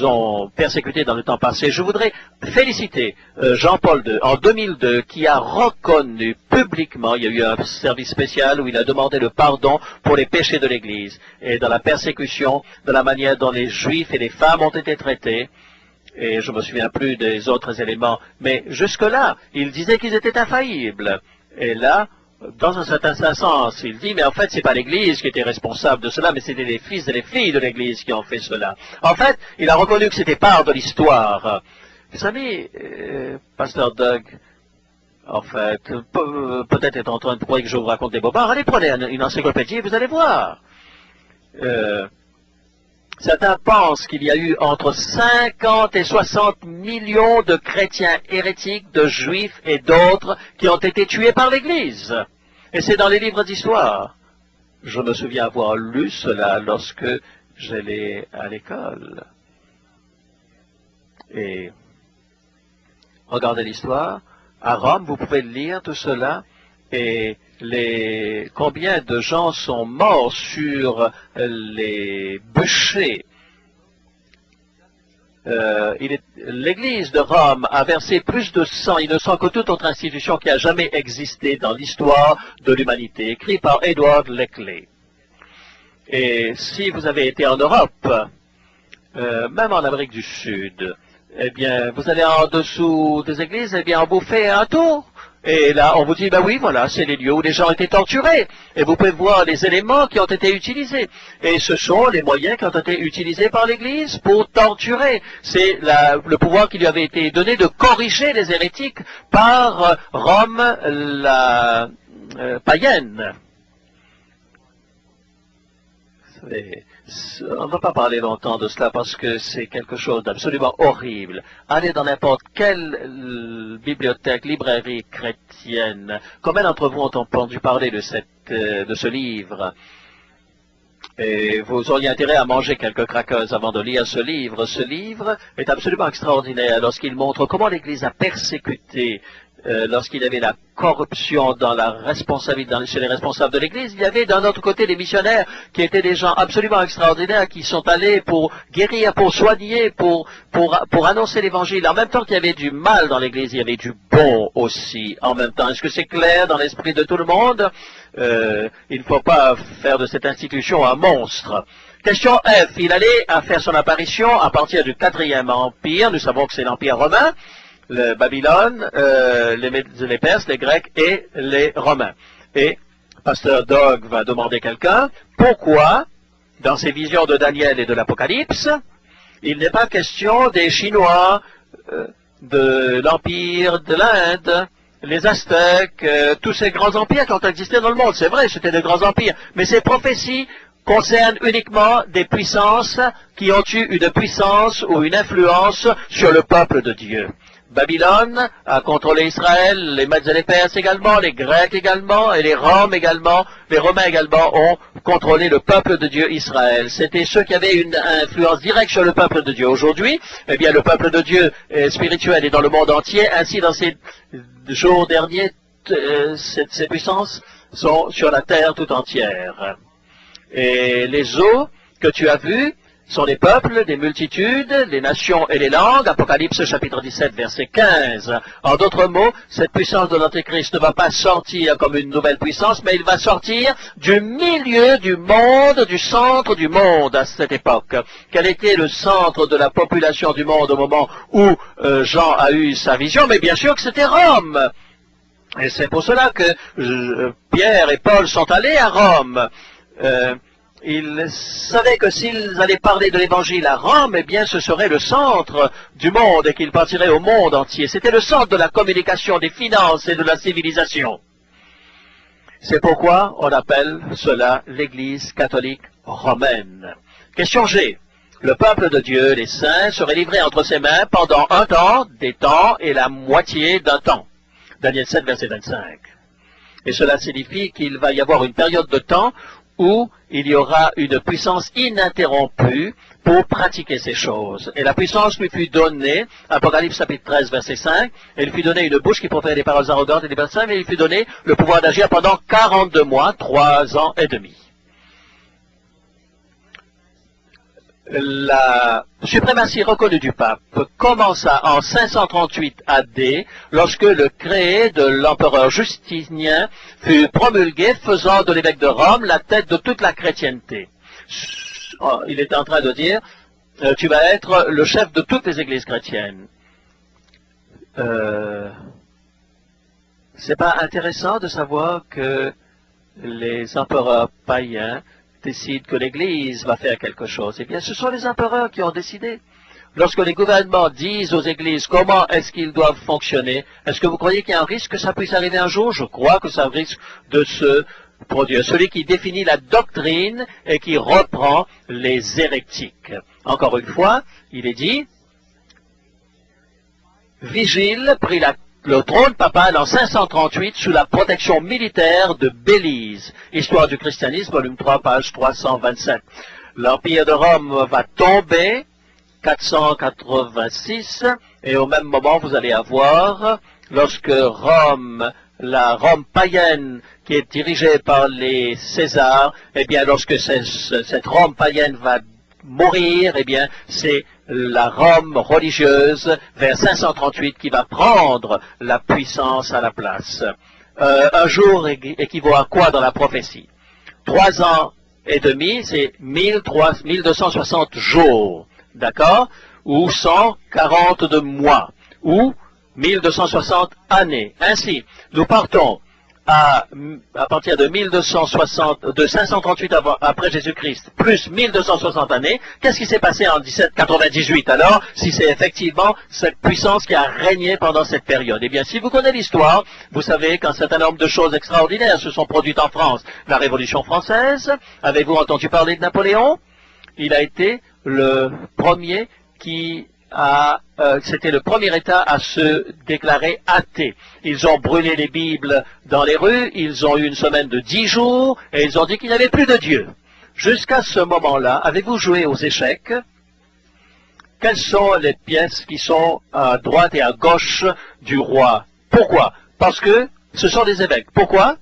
ont persécuté dans le temps passé. Je voudrais féliciter Jean-Paul II en 2002 qui a reconnu publiquement, il y a eu un service spécial où il a demandé le pardon pour les péchés de l'Église et dans la persécution, de la manière dont les Juifs et les femmes ont été traités. Et je me souviens plus des autres éléments, mais jusque-là, il disait qu'ils étaient infaillibles. Et là, dans un certain sens, il dit, mais en fait, c'est pas l'Église qui était responsable de cela, mais c'était les fils et les filles de l'Église qui ont fait cela. En fait, il a reconnu que c'était part de l'histoire. Vous savez, Pasteur Doug, en fait, peut-être est en train de croire que je vous raconte des bobards. Allez, prenez une encyclopédie et vous allez voir. Certains pensent qu'il y a eu entre 50 et 60 millions de chrétiens hérétiques, de juifs et d'autres qui ont été tués par l'Église. Et c'est dans les livres d'histoire. Je me souviens avoir lu cela lorsque j'allais à l'école. Et regardez l'histoire. À Rome, vous pouvez lire tout cela. Et combien de gens sont morts sur les bûchers. L'Église de Rome a versé plus de sang innocent que toute autre institution qui a jamais existé dans l'histoire de l'humanité, écrit par Edward Leckley. Et si vous avez été en Europe, même en Amérique du Sud, eh bien, vous allez en dessous des églises, eh bien, on vous fait un tour. Et là, on vous dit, ben oui, voilà, c'est les lieux où les gens ont été torturés. Et vous pouvez voir les éléments qui ont été utilisés. Et ce sont les moyens qui ont été utilisés par l'Église pour torturer. C'est le pouvoir qui lui avait été donné de corriger les hérétiques par Rome, la païenne. On ne va pas parler longtemps de cela parce que c'est quelque chose d'absolument horrible. Allez dans n'importe quelle bibliothèque, librairie chrétienne. Combien d'entre vous ont entendu parler de ce livre? Et vous auriez intérêt à manger quelques crackers avant de lire ce livre. Ce livre est absolument extraordinaire lorsqu'il montre comment l'Église a persécuté lorsqu'il y avait la corruption dans la responsabilité, chez les responsables de l'Église, il y avait d'un autre côté des missionnaires qui étaient des gens absolument extraordinaires, qui sont allés pour guérir, pour soigner, pour annoncer l'Évangile. En même temps qu'il y avait du mal dans l'Église, il y avait du bon aussi en même temps. Est-ce que c'est clair dans l'esprit de tout le monde? Il ne faut pas faire de cette institution un monstre. Question F, il allait à faire son apparition à partir du 4e empire, nous savons que c'est l'empire romain, le Babylone, les Perses, les Grecs et les Romains. Et Pasteur Doug va demander quelqu'un, pourquoi, dans ses visions de Daniel et de l'Apocalypse, il n'est pas question des Chinois, de l'Empire de l'Inde, les Aztèques, tous ces grands empires qui ont existé dans le monde. C'est vrai, c'était des grands empires, mais ces prophéties concernent uniquement des puissances qui ont eu une puissance ou une influence sur le peuple de Dieu. Babylone a contrôlé Israël, les Mèdes et les Perses également, les Grecs également, et les Roms également, les Romains également ont contrôlé le peuple de Dieu Israël. C'était ceux qui avaient une influence directe sur le peuple de Dieu. Aujourd'hui, eh bien, le peuple de Dieu est spirituel est dans le monde entier, ainsi dans ces jours derniers, ces puissances sont sur la terre tout entière. Et les eaux que tu as vues sont les peuples, les multitudes, les nations et les langues. Apocalypse chapitre 17 verset 15. En d'autres mots, cette puissance de l'Antéchrist ne va pas sortir comme une nouvelle puissance, mais il va sortir du milieu du monde, du centre du monde à cette époque. Quel était le centre de la population du monde au moment où Jean a eu sa vision? Mais bien sûr que c'était Rome. Et c'est pour cela que Pierre et Paul sont allés à Rome. Ils savaient que s'ils allaient parler de l'évangile à Rome, eh bien ce serait le centre du monde et qu'ils partiraient au monde entier. C'était le centre de la communication, des finances et de la civilisation. C'est pourquoi on appelle cela l'Église catholique romaine. Question G. Le peuple de Dieu, les saints, serait livré entre ses mains pendant un temps, des temps et la moitié d'un temps. Daniel 7, verset 25. Et cela signifie qu'il va y avoir une période de temps où il y aura une puissance ininterrompue pour pratiquer ces choses. Et la puissance lui fut donnée, Apocalypse chapitre 13, verset 5, et il fut donné une bouche qui proférait des paroles arrogantes et des personnes, mais il fut donné le pouvoir d'agir pendant 42 mois, 3 ans et demi. La suprématie reconnue du pape commença en 538 AD, lorsque le créé de l'empereur Justinien fut promulgué, faisant de l'évêque de Rome la tête de toute la chrétienté. Il est en train de dire, tu vas être le chef de toutes les églises chrétiennes. C'est pas intéressant de savoir que les empereurs païens décident que l'Église va faire quelque chose. Eh bien, ce sont les empereurs qui ont décidé. Lorsque les gouvernements disent aux églises comment est-ce qu'ils doivent fonctionner, est-ce que vous croyez qu'il y a un risque que ça puisse arriver un jour? Je crois que ça risque de se produire. Celui qui définit la doctrine et qui reprend les hérétiques. Encore une fois, il est dit, Vigile prit le trône papal en 538 sous la protection militaire de Bélise. Histoire du christianisme, volume 3, page 327. L'Empire de Rome va tomber, 486, et au même moment, vous allez avoir, lorsque Rome, la Rome païenne, qui est dirigée par les Césars, eh bien, lorsque cette Rome païenne va mourir, eh bien, c'est la Rome religieuse vers 538 qui va prendre la puissance à la place. Un jour équivaut à quoi dans la prophétie? 3 ans et demi, c'est 1260 jours, d'accord? Ou 142 mois, ou 1260 années. Ainsi, nous partons à partir de 538 après Jésus-Christ, plus 1260 années, qu'est-ce qui s'est passé en 1798 alors, si c'est effectivement cette puissance qui a régné pendant cette période? Eh bien, si vous connaissez l'histoire, vous savez qu'un certain nombre de choses extraordinaires se sont produites en France. La Révolution française, avez-vous entendu parler de Napoléon? Il a été le premier c'était le premier État à se déclarer athée. Ils ont brûlé les Bibles dans les rues, ils ont eu une semaine de 10 jours, et ils ont dit qu'il n'y avait plus de Dieu. Jusqu'à ce moment-là, avez-vous joué aux échecs? Quelles sont les pièces qui sont à droite et à gauche du roi? Pourquoi? Parce que ce sont des évêques. Pourquoi?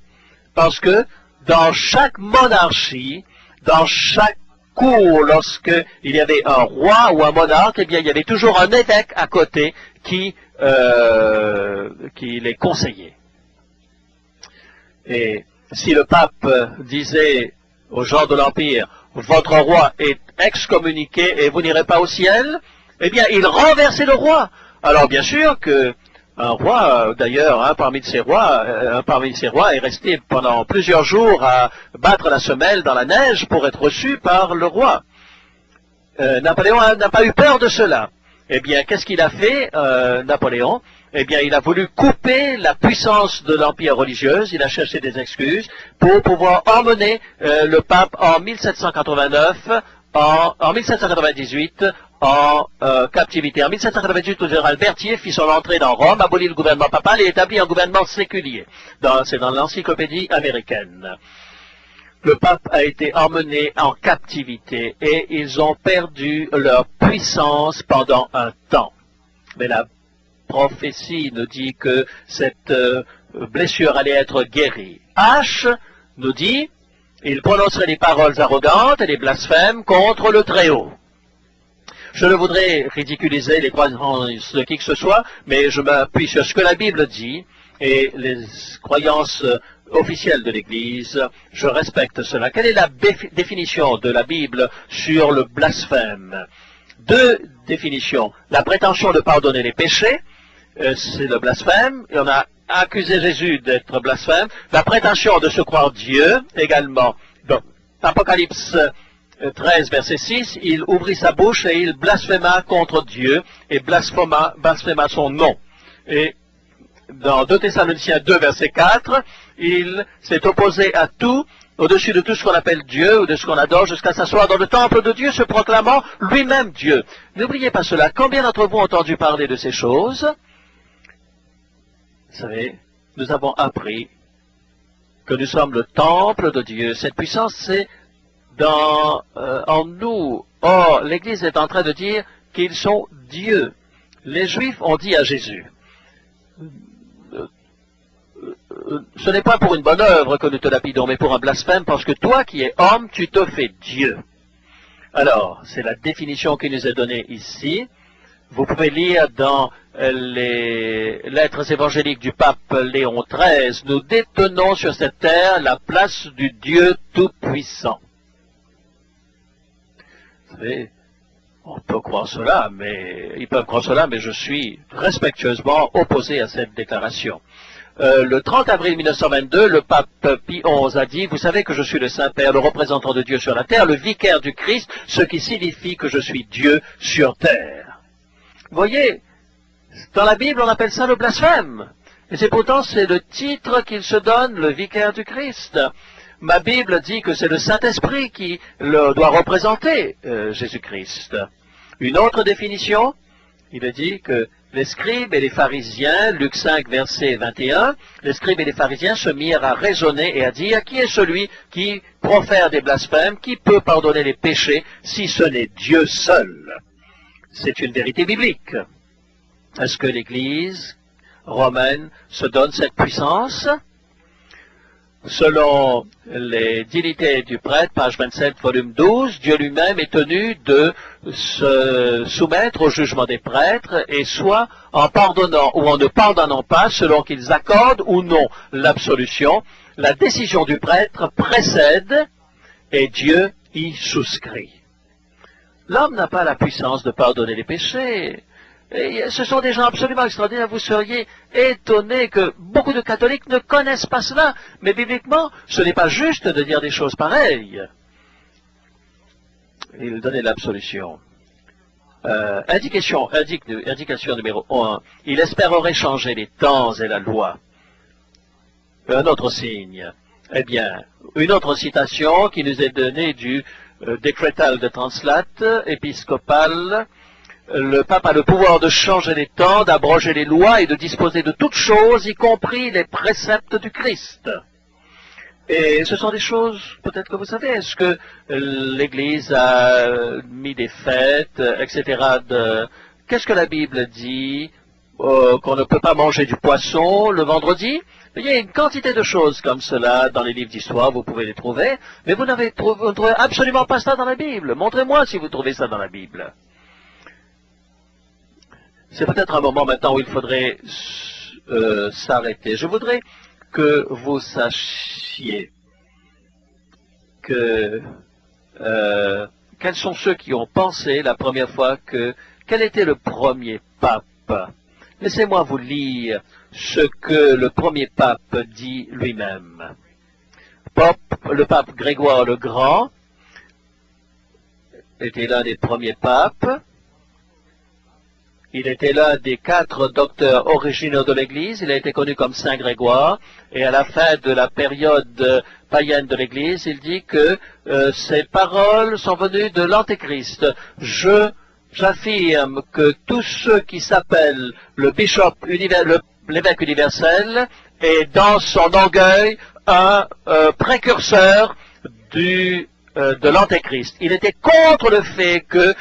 Parce que dans chaque monarchie, dans chaque cour, lorsqu'il y avait un roi ou un monarque, eh bien, il y avait toujours un évêque à côté qui les conseillait. Et si le pape disait aux gens de l'Empire, votre roi est excommuniqué et vous n'irez pas au ciel, eh bien, il renversait le roi. Alors, bien sûr que un roi, d'ailleurs, parmi ces rois est resté pendant plusieurs jours à battre la semelle dans la neige pour être reçu par le roi. Napoléon n'a pas eu peur de cela. Eh bien, qu'est-ce qu'il a fait, Napoléon? Eh bien, il a voulu couper la puissance de l'empire religieuse, il a cherché des excuses pour pouvoir emmener le pape en 1789, en 1798, en captivité. En 1798, le général Berthier fit son entrée dans Rome, abolit le gouvernement papal et établit un gouvernement séculier. C'est dans l'encyclopédie américaine. Le pape a été emmené en captivité et ils ont perdu leur puissance pendant un temps. Mais la prophétie nous dit que cette blessure allait être guérie. H nous dit, il prononcerait des paroles arrogantes et des blasphèmes contre le Très-Haut. Je ne voudrais ridiculiser les croyances de qui que ce soit, mais je m'appuie sur ce que la Bible dit et les croyances officielles de l'Église, je respecte cela. Quelle est la définition de la Bible sur le blasphème? Deux définitions. La prétention de pardonner les péchés, c'est le blasphème, et on a accusé Jésus d'être blasphème. La prétention de se croire Dieu, également. Dans Apocalypse 13, verset 6, il ouvrit sa bouche et il blasphéma contre Dieu et blasphéma son nom. Et dans 2 Thessaloniciens 2, verset 4, il s'est opposé à tout, au-dessus de tout ce qu'on appelle Dieu ou de ce qu'on adore, jusqu'à s'asseoir dans le temple de Dieu, se proclamant lui-même Dieu. N'oubliez pas cela. Combien d'entre vous ont entendu parler de ces choses? Vous savez, nous avons appris que nous sommes le temple de Dieu. Cette puissance, c'est en nous. Or, l'Église est en train de dire qu'ils sont Dieu. Les Juifs ont dit à Jésus, ce n'est pas pour une bonne œuvre que nous te lapidons, mais pour un blasphème, parce que toi qui es homme, tu te fais Dieu. Alors, c'est la définition qui nous est donnée ici. Vous pouvez lire dans les lettres évangéliques du pape Léon XIII, nous détenons sur cette terre la place du Dieu Tout-Puissant. Vous savez, on peut croire cela, ils peuvent croire cela, mais je suis respectueusement opposé à cette déclaration. Le 30 avril 1922, le pape Pie XI a dit, vous savez que je suis le Saint-Père, le représentant de Dieu sur la terre, le vicaire du Christ, ce qui signifie que je suis Dieu sur terre. Vous voyez, dans la Bible, on appelle ça le blasphème. Et c'est pourtant, c'est le titre qu'il se donne, le vicaire du Christ. Ma Bible dit que c'est le Saint-Esprit qui le doit représenter Jésus-Christ. Une autre définition, il est dit que les scribes et les pharisiens, Luc 5, verset 21, les scribes et les pharisiens se mirent à raisonner et à dire, qui est celui qui profère des blasphèmes, qui peut pardonner les péchés, si ce n'est Dieu seul? C'est une vérité biblique. Est-ce que l'Église romaine se donne cette puissance? Selon les dignités du prêtre, page 27, volume 12, Dieu lui-même est tenu de se soumettre au jugement des prêtres, et soit en pardonnant ou en ne pardonnant pas, selon qu'ils accordent ou non l'absolution, la décision du prêtre précède et Dieu y souscrit. L'homme n'a pas la puissance de pardonner les péchés. Et ce sont des gens absolument extraordinaires. Vous seriez étonnés que beaucoup de catholiques ne connaissent pas cela. Mais bibliquement, ce n'est pas juste de dire des choses pareilles. Il donnait l'absolution. Indication numéro 1. Il espérerait changer les temps et la loi. Un autre signe. Eh bien, une autre citation qui nous est donnée du décrétal de translate épiscopal. Le pape a le pouvoir de changer les temps, d'abroger les lois et de disposer de toutes choses, y compris les préceptes du Christ. Et ce sont des choses, peut-être que vous savez, est-ce que l'Église a mis des fêtes, etc. Qu'est-ce que la Bible dit? Qu'on ne peut pas manger du poisson le vendredi? Il y a une quantité de choses comme cela dans les livres d'histoire, vous pouvez les trouver, mais vous ne trouvez absolument pas ça dans la Bible. Montrez-moi si vous trouvez ça dans la Bible. C'est peut-être un moment maintenant où il faudrait s'arrêter. Je voudrais que vous sachiez que quels sont ceux qui ont pensé la première fois quel était le premier pape? Laissez-moi vous lire ce que le premier pape dit lui-même. Le pape Grégoire le Grand était l'un des premiers papes. Il était l'un des 4 docteurs originaux de l'Église. Il a été connu comme Saint Grégoire. Et à la fin de la période païenne de l'Église, il dit que ces paroles sont venues de l'Antéchrist. J'affirme que tous ceux qui s'appellent l'évêque universel est dans son orgueil un précurseur de l'Antéchrist. Il était contre le fait que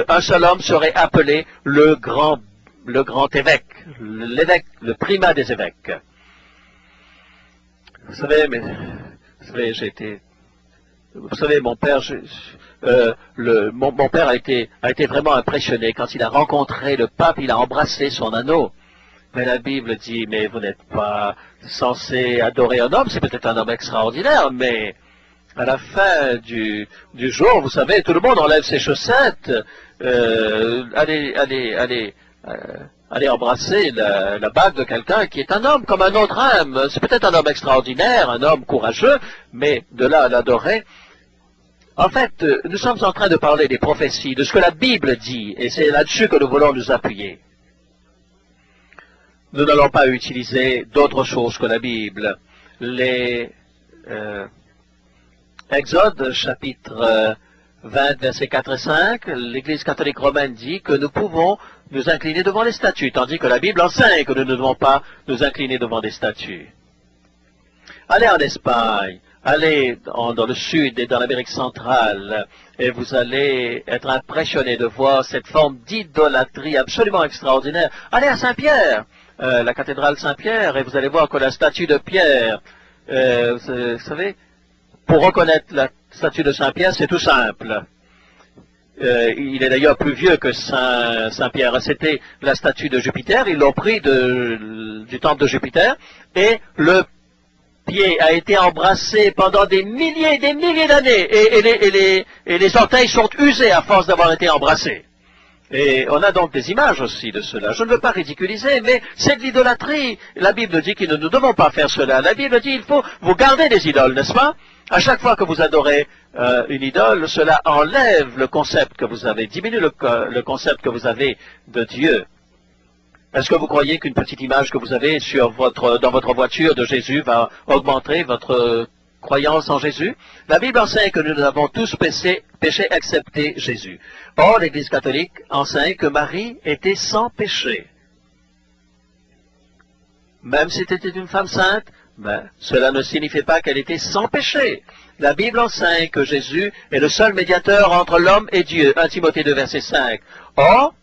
un seul homme serait appelé le grand évêque, l'évêque, le primat des évêques. Vous savez, mon père, mon père a été vraiment impressionné quand il a rencontré le pape. Il a embrassé son anneau. Mais la Bible dit, mais vous n'êtes pas censé adorer un homme, c'est peut-être un homme extraordinaire, mais à la fin du jour, vous savez, tout le monde enlève ses chaussettes, allez embrasser la bague de quelqu'un qui est un homme comme un autre homme. C'est peut-être un homme extraordinaire, un homme courageux, mais de là à l'adorer. En fait, nous sommes en train de parler des prophéties, de ce que la Bible dit, et c'est là-dessus que nous voulons nous appuyer. Nous n'allons pas utiliser d'autres choses que la Bible. Exode, chapitre 20, versets 4 et 5, l'Église catholique romaine dit que nous pouvons nous incliner devant les statues, tandis que la Bible enseigne que nous ne devons pas nous incliner devant des statues. Allez en Espagne, allez dans le sud et dans l'Amérique centrale, et vous allez être impressionné de voir cette forme d'idolâtrie absolument extraordinaire. Allez à Saint-Pierre, la cathédrale Saint-Pierre, et vous allez voir que la statue de Pierre, vous savez, pour reconnaître la statue de Saint-Pierre, c'est tout simple. Il est d'ailleurs plus vieux que Saint-Pierre. C'était la statue de Jupiter. Ils l'ont pris du temple de Jupiter. Et le pied a été embrassé pendant des milliers et des milliers d'années. Et les orteils sont usés à force d'avoir été embrassés. Et on a donc des images aussi de cela. Je ne veux pas ridiculiser, mais c'est de l'idolâtrie. La Bible dit que nous ne devons pas faire cela. La Bible dit qu'il faut vous garder des idoles, n'est-ce pas? À chaque fois que vous adorez une idole, cela enlève le concept que vous avez, diminue le concept que vous avez de Dieu. Est-ce que vous croyez qu'une petite image que vous avez dans votre voiture de Jésus va augmenter votre croyance en Jésus? La Bible enseigne que nous avons tous péché excepté Jésus. Or, l'Église catholique enseigne que Marie était sans péché. Même si c'était une femme sainte, cela ne signifiait pas qu'elle était sans péché. La Bible enseigne que Jésus est le seul médiateur entre l'homme et Dieu. 1 Timothée 2, verset 5. Or,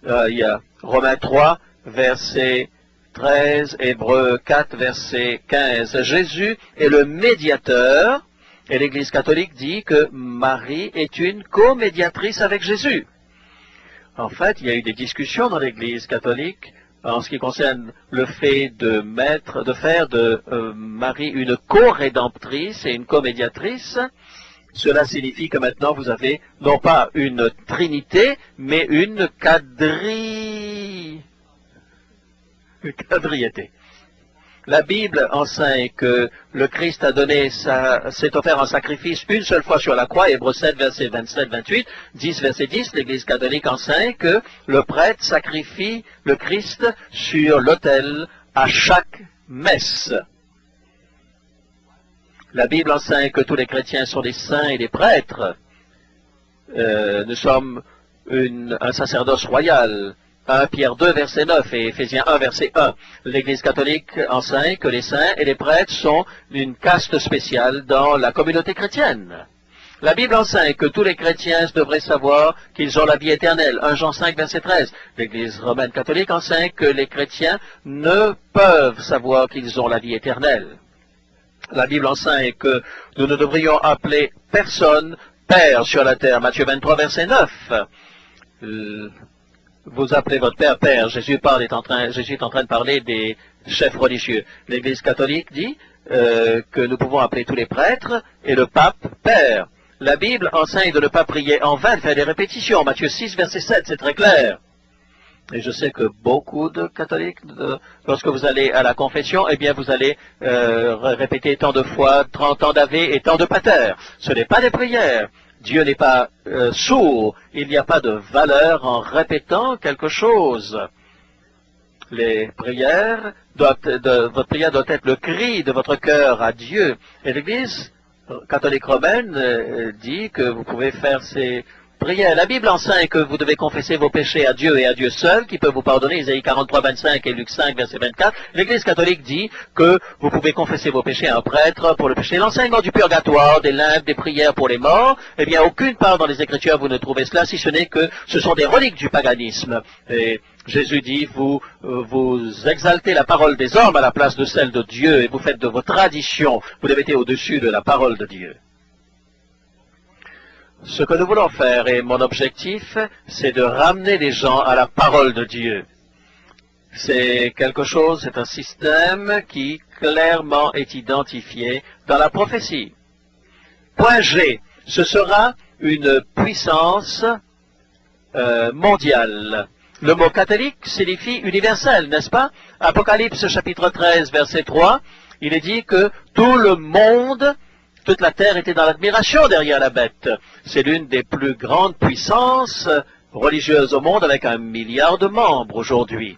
il y a Romains 3, verset 13, Hébreux 4, verset 15. Jésus est le médiateur, et l'Église catholique dit que Marie est une co-médiatrice avec Jésus. En fait, il y a eu des discussions dans l'Église catholique en ce qui concerne le fait de faire de Marie une co-rédemptrice et une co-médiatrice. Cela signifie que maintenant vous avez non pas une trinité, mais une quadriété. La Bible enseigne que le Christ s'est offert en sacrifice une seule fois sur la croix, Hébreux 7, verset 27-28, 10, verset 10, l'Église catholique enseigne que le prêtre sacrifie le Christ sur l'autel à chaque messe. La Bible enseigne que tous les chrétiens sont des saints et des prêtres. Nous sommes un sacerdoce royal. 1 Pierre 2, verset 9 et Éphésiens 1, verset 1. L'Église catholique enseigne que les saints et les prêtres sont une caste spéciale dans la communauté chrétienne. La Bible enseigne que tous les chrétiens devraient savoir qu'ils ont la vie éternelle. 1 Jean 5, verset 13. L'Église romaine catholique enseigne que les chrétiens ne peuvent savoir qu'ils ont la vie éternelle. La Bible enseigne que nous ne devrions appeler personne Père sur la terre. Matthieu 23, verset 9. Vous appelez votre Père Père. Jésus est en train de parler des chefs religieux. L'Église catholique dit que nous pouvons appeler tous les prêtres et le pape Père. La Bible enseigne de ne pas prier en vain, de faire des répétitions. Matthieu 6, verset 7, c'est très clair. Et je sais que beaucoup de catholiques, lorsque vous allez à la confession, eh bien vous allez répéter tant de fois, 30 ans d'Ave et tant de pater. Ce n'est pas des prières. Dieu n'est pas sourd. Il n'y a pas de valeur en répétant quelque chose. Les prières, votre prière doit être le cri de votre cœur à Dieu. Et l'Église catholique romaine dit que vous pouvez faire ces prières. La Bible enseigne que vous devez confesser vos péchés à Dieu et à Dieu seul, qui peut vous pardonner, Isaïe 43, 25 et Luc 5, verset 24. L'Église catholique dit que vous pouvez confesser vos péchés à un prêtre pour le péché. L'enseignement du purgatoire, des limbes, des prières pour les morts, eh bien, aucune part dans les Écritures vous ne trouvez cela, si ce n'est que ce sont des reliques du paganisme. Et Jésus dit, vous exaltez la parole des hommes à la place de celle de Dieu, et vous faites de vos traditions, vous les mettez au-dessus de la parole de Dieu. Ce que nous voulons faire, et mon objectif, c'est de ramener les gens à la parole de Dieu. C'est quelque chose, c'est un système qui clairement est identifié dans la prophétie. Point G, ce sera une puissance mondiale. Le mot catholique signifie universel, n'est-ce pas? Apocalypse chapitre 13, verset 3, il est dit que tout le monde, toute la terre était dans l'admiration derrière la bête. C'est l'une des plus grandes puissances religieuses au monde avec 1 milliard de membres aujourd'hui.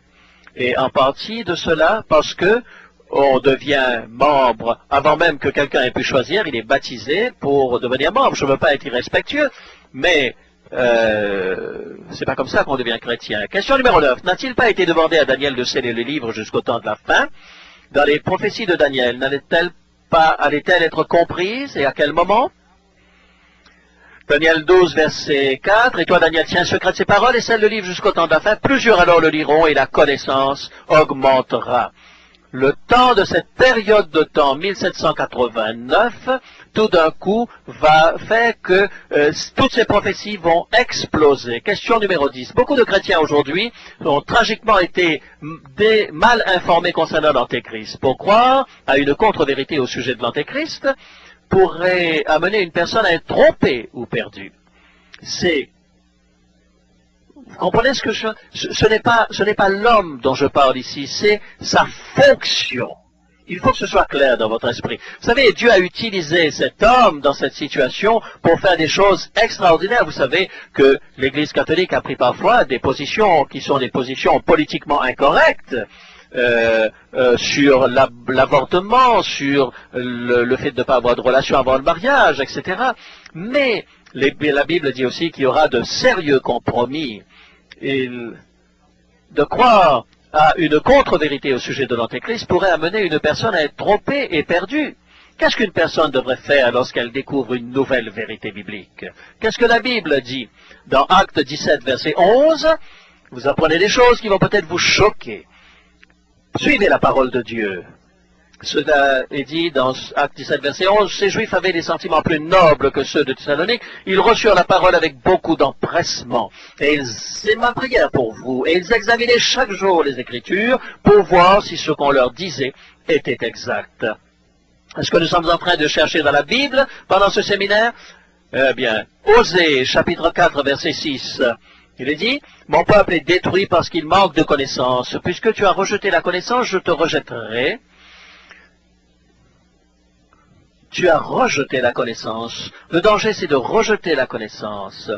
Et en partie de cela parce que on devient membre avant même que quelqu'un ait pu choisir, il est baptisé pour devenir membre. Je ne veux pas être irrespectueux, mais c'est pas comme ça qu'on devient chrétien. Question numéro 9. N'a-t-il pas été demandé à Daniel de sceller le livre jusqu'au temps de la fin? Dans les prophéties de Daniel, allait-elle être comprise et à quel moment? Daniel 12, verset 4, « Et toi, Daniel, tiens secret de ces paroles et scelle le livre jusqu'au temps de la fin. Plusieurs alors le liront et la connaissance augmentera. » Le temps de cette période de temps, 1789, tout d'un coup, va faire que toutes ces prophéties vont exploser. Question numéro 10. Beaucoup de chrétiens aujourd'hui ont tragiquement été mal informés concernant l'Antéchrist. Pour croire à une contre-vérité au sujet de l'Antéchrist pourrait amener une personne à être trompée ou perdue. Vous comprenez ce que ce n'est pas l'homme dont je parle ici, c'est sa fonction. Il faut que ce soit clair dans votre esprit. Vous savez, Dieu a utilisé cet homme dans cette situation pour faire des choses extraordinaires. Vous savez que l'Église catholique a pris parfois des positions qui sont des positions politiquement incorrectes sur l'avortement, sur le fait de ne pas avoir de relation avant le mariage, etc. Mais la Bible dit aussi qu'il y aura de sérieux compromis. Et de croire à une contre-vérité au sujet de l'Antéchrist pourrait amener une personne à être trompée et perdue. Qu'est-ce qu'une personne devrait faire lorsqu'elle découvre une nouvelle vérité biblique? Qu'est-ce que la Bible dit? Dans Actes 17, verset 11, vous apprenez des choses qui vont peut-être vous choquer. Suivez la parole de Dieu. Cela est dit dans Acte 17, verset 11, « Ces Juifs avaient des sentiments plus nobles que ceux de Thessalonique. Ils reçurent la parole avec beaucoup d'empressement. Et c'est ma prière pour vous. Et ils examinaient chaque jour les Écritures pour voir si ce qu'on leur disait était exact. » Est-ce que nous sommes en train de chercher dans la Bible pendant ce séminaire? Eh bien, Osée, chapitre 4, verset 6. Il est dit, « Mon peuple est détruit parce qu'il manque de connaissance. Puisque tu as rejeté la connaissance, je te rejetterai. » Tu as rejeté la connaissance. Le danger, c'est de rejeter la connaissance.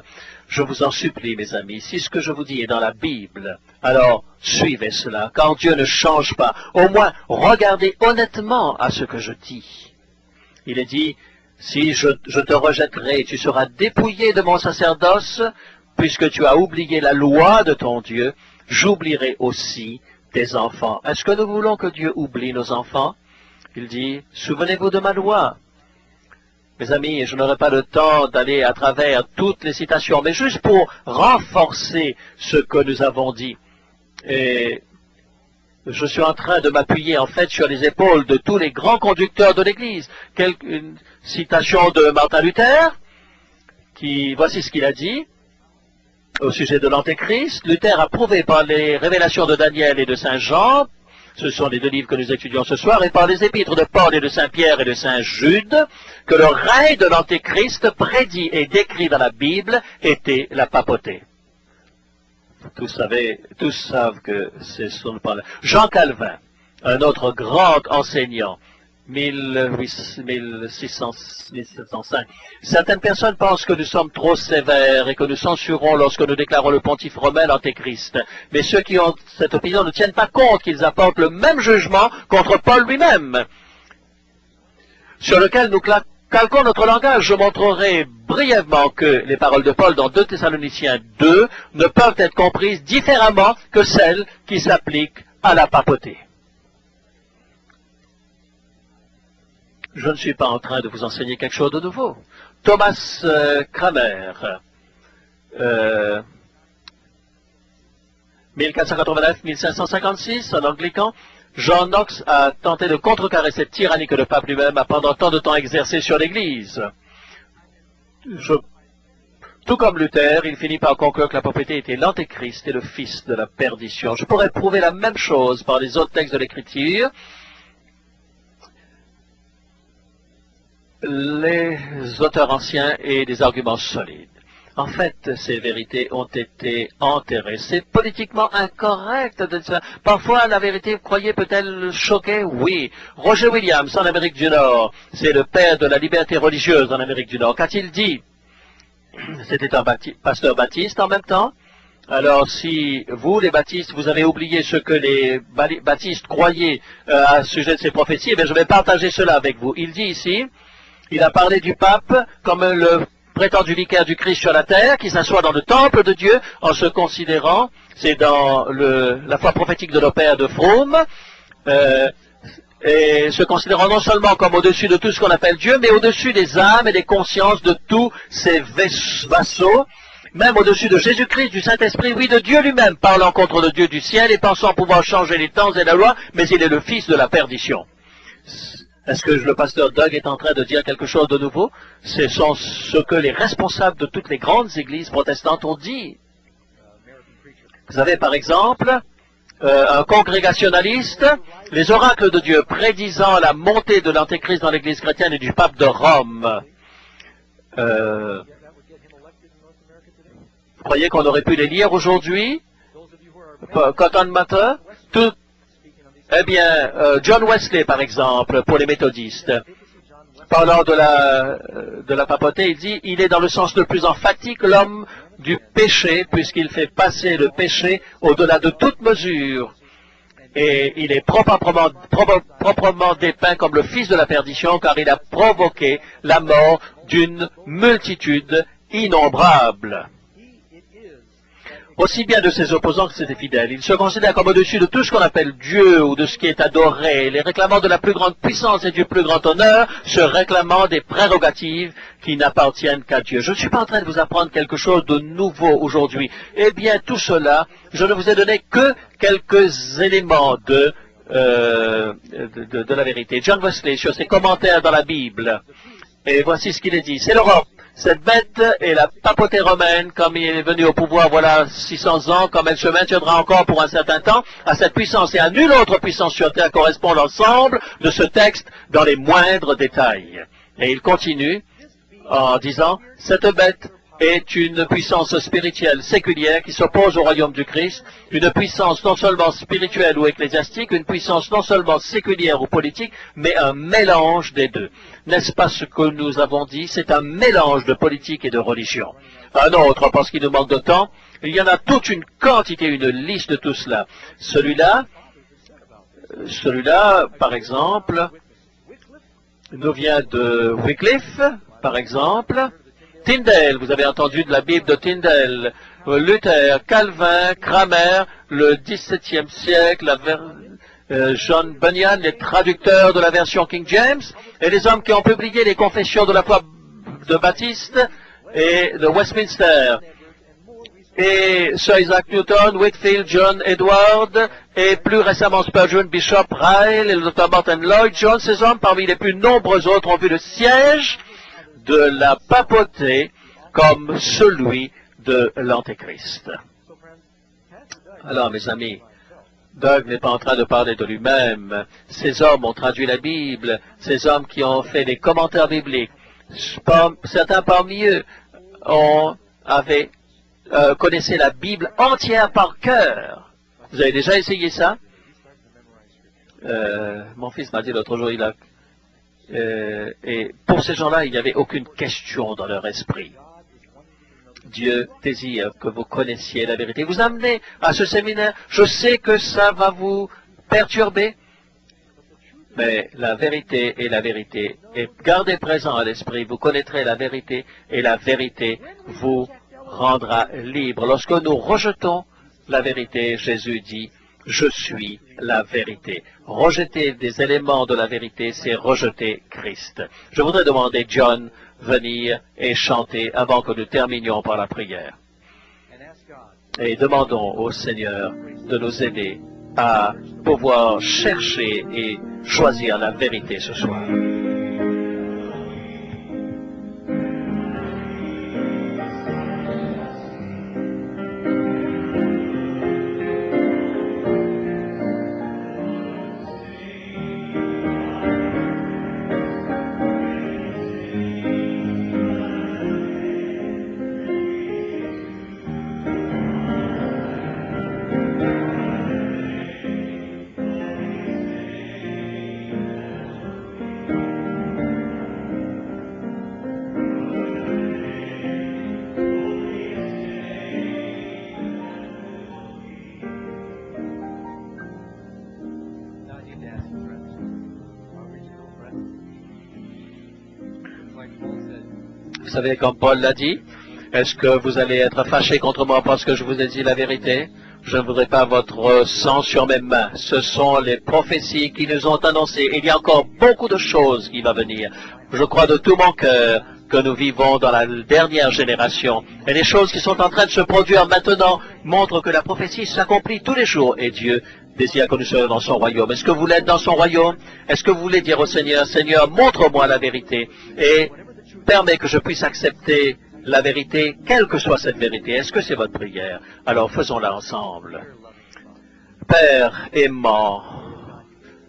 Je vous en supplie, mes amis, si ce que je vous dis est dans la Bible, alors suivez cela. Quand Dieu ne change pas, au moins regardez honnêtement à ce que je dis. Il est dit, si je te rejetterai, tu seras dépouillé de mon sacerdoce, puisque tu as oublié la loi de ton Dieu, j'oublierai aussi tes enfants. Est-ce que nous voulons que Dieu oublie nos enfants? Il dit, souvenez-vous de ma loi. Mes amis, je n'aurai pas le temps d'aller à travers toutes les citations, mais juste pour renforcer ce que nous avons dit. Et je suis en train de m'appuyer en fait sur les épaules de tous les grands conducteurs de l'Église. Une citation de Martin Luther, voici ce qu'il a dit au sujet de l'Antéchrist. Luther a prouvé par les révélations de Daniel et de Saint Jean ce sont les deux livres que nous étudions ce soir, et par les épîtres de Paul et de Saint Pierre et de Saint Jude, que le règne de l'Antéchrist prédit et décrit dans la Bible était la papauté. Tous savent que c'est son parole. Jean Calvin, un autre grand enseignant, 1705. Certaines personnes pensent que nous sommes trop sévères et que nous censurons lorsque nous déclarons le pontife romain l'antéchrist. Mais ceux qui ont cette opinion ne tiennent pas compte qu'ils apportent le même jugement contre Paul lui-même, sur lequel nous calquons notre langage. Je montrerai brièvement que les paroles de Paul dans 2 Thessaloniciens 2 ne peuvent être comprises différemment que celles qui s'appliquent à la papauté. Je ne suis pas en train de vous enseigner quelque chose de nouveau. Thomas Cranmer, 1489-1556, un anglican. Jean Knox a tenté de contrecarrer cette tyrannie que le pape lui-même a pendant tant de temps exercée sur l'Église. Tout comme Luther, il finit par conclure que la papauté était l'antéchrist et le fils de la perdition. Je pourrais prouver la même chose par les autres textes de l'Écriture. Les auteurs anciens et des arguments solides. En fait, ces vérités ont été enterrées. C'est politiquement incorrect de dire. Parfois, la vérité, vous croyez, peut-elle choquer? Oui. Roger Williams, en Amérique du Nord, c'est le père de la liberté religieuse en Amérique du Nord. Qu'a-t-il dit? C'était un pasteur baptiste en même temps. Alors, si vous, les baptistes, vous avez oublié ce que les baptistes croyaient à ce sujet de ces prophéties, eh bien, je vais partager cela avec vous. Il dit ici, il a parlé du pape comme le prétendu vicaire du Christ sur la terre, qui s'assoit dans le temple de Dieu en se considérant, c'est dans la foi prophétique de nos pères de Fromm, et se considérant non seulement comme au-dessus de tout ce qu'on appelle Dieu, mais au-dessus des âmes et des consciences de tous ses vassaux, même au-dessus de Jésus-Christ, du Saint-Esprit, oui, de Dieu lui-même, parlant contre le Dieu du ciel et pensant pouvoir changer les temps et la loi, mais il est le fils de la perdition. Est-ce que le pasteur Doug est en train de dire quelque chose de nouveau? Ce sont ce que les responsables de toutes les grandes églises protestantes ont dit. Vous avez par exemple un congrégationaliste, les oracles de Dieu prédisant la montée de l'antéchrist dans l'église chrétienne et du pape de Rome. Vous croyez qu'on aurait pu les lire aujourd'hui? Cotton Mather? Tout. Eh bien, John Wesley, par exemple, pour les méthodistes, parlant de la papauté, il dit, il est dans le sens le plus emphatique l'homme du péché, puisqu'il fait passer le péché au-delà de toute mesure. Et il est proprement dépeint comme le fils de la perdition, car il a provoqué la mort d'une multitude innombrable. Aussi bien de ses opposants que de ses fidèles. Il se considère comme au-dessus de tout ce qu'on appelle Dieu ou de ce qui est adoré, les réclamant de la plus grande puissance et du plus grand honneur, se réclamant des prérogatives qui n'appartiennent qu'à Dieu. Je ne suis pas en train de vous apprendre quelque chose de nouveau aujourd'hui. Eh bien, tout cela, je ne vous ai donné que quelques éléments de la vérité. John Wesley, sur ses commentaires dans la Bible, et voici ce qu'il est dit. C'est l'Europe. Cette bête est la papauté romaine, comme il est venu au pouvoir voilà 600 ans, comme elle se maintiendra encore pour un certain temps, à cette puissance et à nulle autre puissance sur terre correspond l'ensemble de ce texte dans les moindres détails. Et il continue en disant, cette bête est une puissance spirituelle séculière qui s'oppose au royaume du Christ, une puissance non seulement spirituelle ou ecclésiastique, une puissance non seulement séculière ou politique, mais un mélange des deux. N'est-ce pas ce que nous avons dit? C'est un mélange de politique et de religion. Un autre, parce qu'il nous manque de temps, il y en a toute une quantité, une liste de tout cela. Celui-là, par exemple, nous vient de Wycliffe, par exemple. Tyndale, vous avez entendu de la Bible de Tyndale, Luther, Calvin, Cranmer, le XVIIe siècle, John Bunyan, les traducteurs de la version King James, et les hommes qui ont publié les confessions de la foi de Baptiste et de Westminster. Et Sir Isaac Newton, Whitefield, John Edward, et plus récemment Spurgeon, Bishop, Ryle et le Dr. Martin Lloyd Jones, ces hommes, parmi les plus nombreux autres, ont vu le siège de la papauté comme celui de l'Antéchrist. Alors, mes amis, Doug n'est pas en train de parler de lui-même. Ces hommes ont traduit la Bible, ces hommes qui ont fait des commentaires bibliques. Certains parmi eux connaissaient la Bible entière par cœur. Vous avez déjà essayé ça? Mon fils m'a dit l'autre jour, et pour ces gens-là, il n'y avait aucune question dans leur esprit. Dieu désire que vous connaissiez la vérité. Vous amenez à ce séminaire, je sais que ça va vous perturber, mais la vérité est la vérité. Et gardez présent à l'esprit, vous connaîtrez la vérité, et la vérité vous rendra libre. Lorsque nous rejetons la vérité, Jésus dit, je suis la vérité. Rejeter des éléments de la vérité, c'est rejeter Christ. Je voudrais demander John venir et chanter avant que nous terminions par la prière. Et demandons au Seigneur de nous aider à pouvoir chercher et choisir la vérité ce soir. Vous savez, comme Paul l'a dit, est-ce que vous allez être fâché contre moi parce que je vous ai dit la vérité? Je ne voudrais pas votre sang sur mes mains. Ce sont les prophéties qui nous ont annoncé. Il y a encore beaucoup de choses qui vont venir. Je crois de tout mon cœur que nous vivons dans la dernière génération. Et les choses qui sont en train de se produire maintenant montrent que la prophétie s'accomplit tous les jours. Et Dieu désire que nous soyons dans son royaume. Est-ce que vous l'êtes dans son royaume? Est-ce que vous voulez dire au Seigneur, Seigneur, montre-moi la vérité et permets que je puisse accepter la vérité, quelle que soit cette vérité? Est-ce que c'est votre prière? Alors faisons-la ensemble. Père aimant,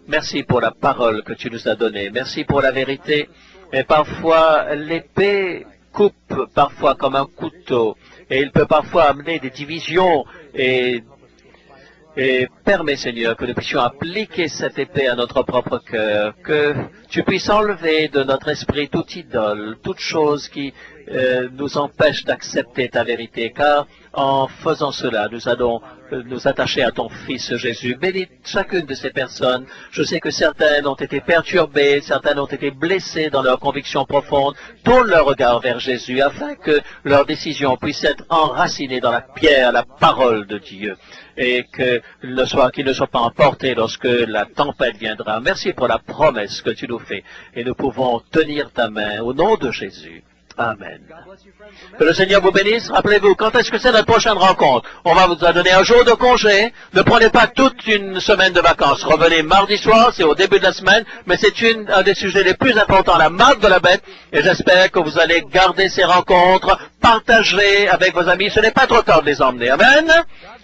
merci pour la parole que tu nous as donnée. Merci pour la vérité. Et parfois, l'épée coupe parfois comme un couteau. Et il peut parfois amener des divisions et permets, Seigneur, que nous puissions appliquer cette épée à notre propre cœur, que tu puisses enlever de notre esprit toute idole, toute chose qui nous empêche d'accepter ta vérité, car en faisant cela, nous allons nous attacher à ton Fils Jésus. Bénis chacune de ces personnes. Je sais que certaines ont été perturbées, certaines ont été blessées dans leurs convictions profondes. Tourne leur regard vers Jésus afin que leur décision puisse être enracinée dans la pierre, la parole de Dieu, et qu'ils ne soient pas emportés lorsque la tempête viendra. Merci pour la promesse que tu nous fais, et nous pouvons tenir ta main au nom de Jésus. Amen. Que le Seigneur vous bénisse. Rappelez-vous, quand est-ce que c'est notre prochaine rencontre? On va vous donner un jour de congé. Ne prenez pas toute une semaine de vacances. Revenez mardi soir, c'est au début de la semaine, mais c'est un des sujets les plus importants, la marque de la bête. Et j'espère que vous allez garder ces rencontres, partager avec vos amis. Ce n'est pas trop tard de les emmener. Amen.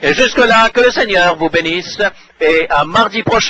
Et jusque-là, que le Seigneur vous bénisse. Et à mardi prochain.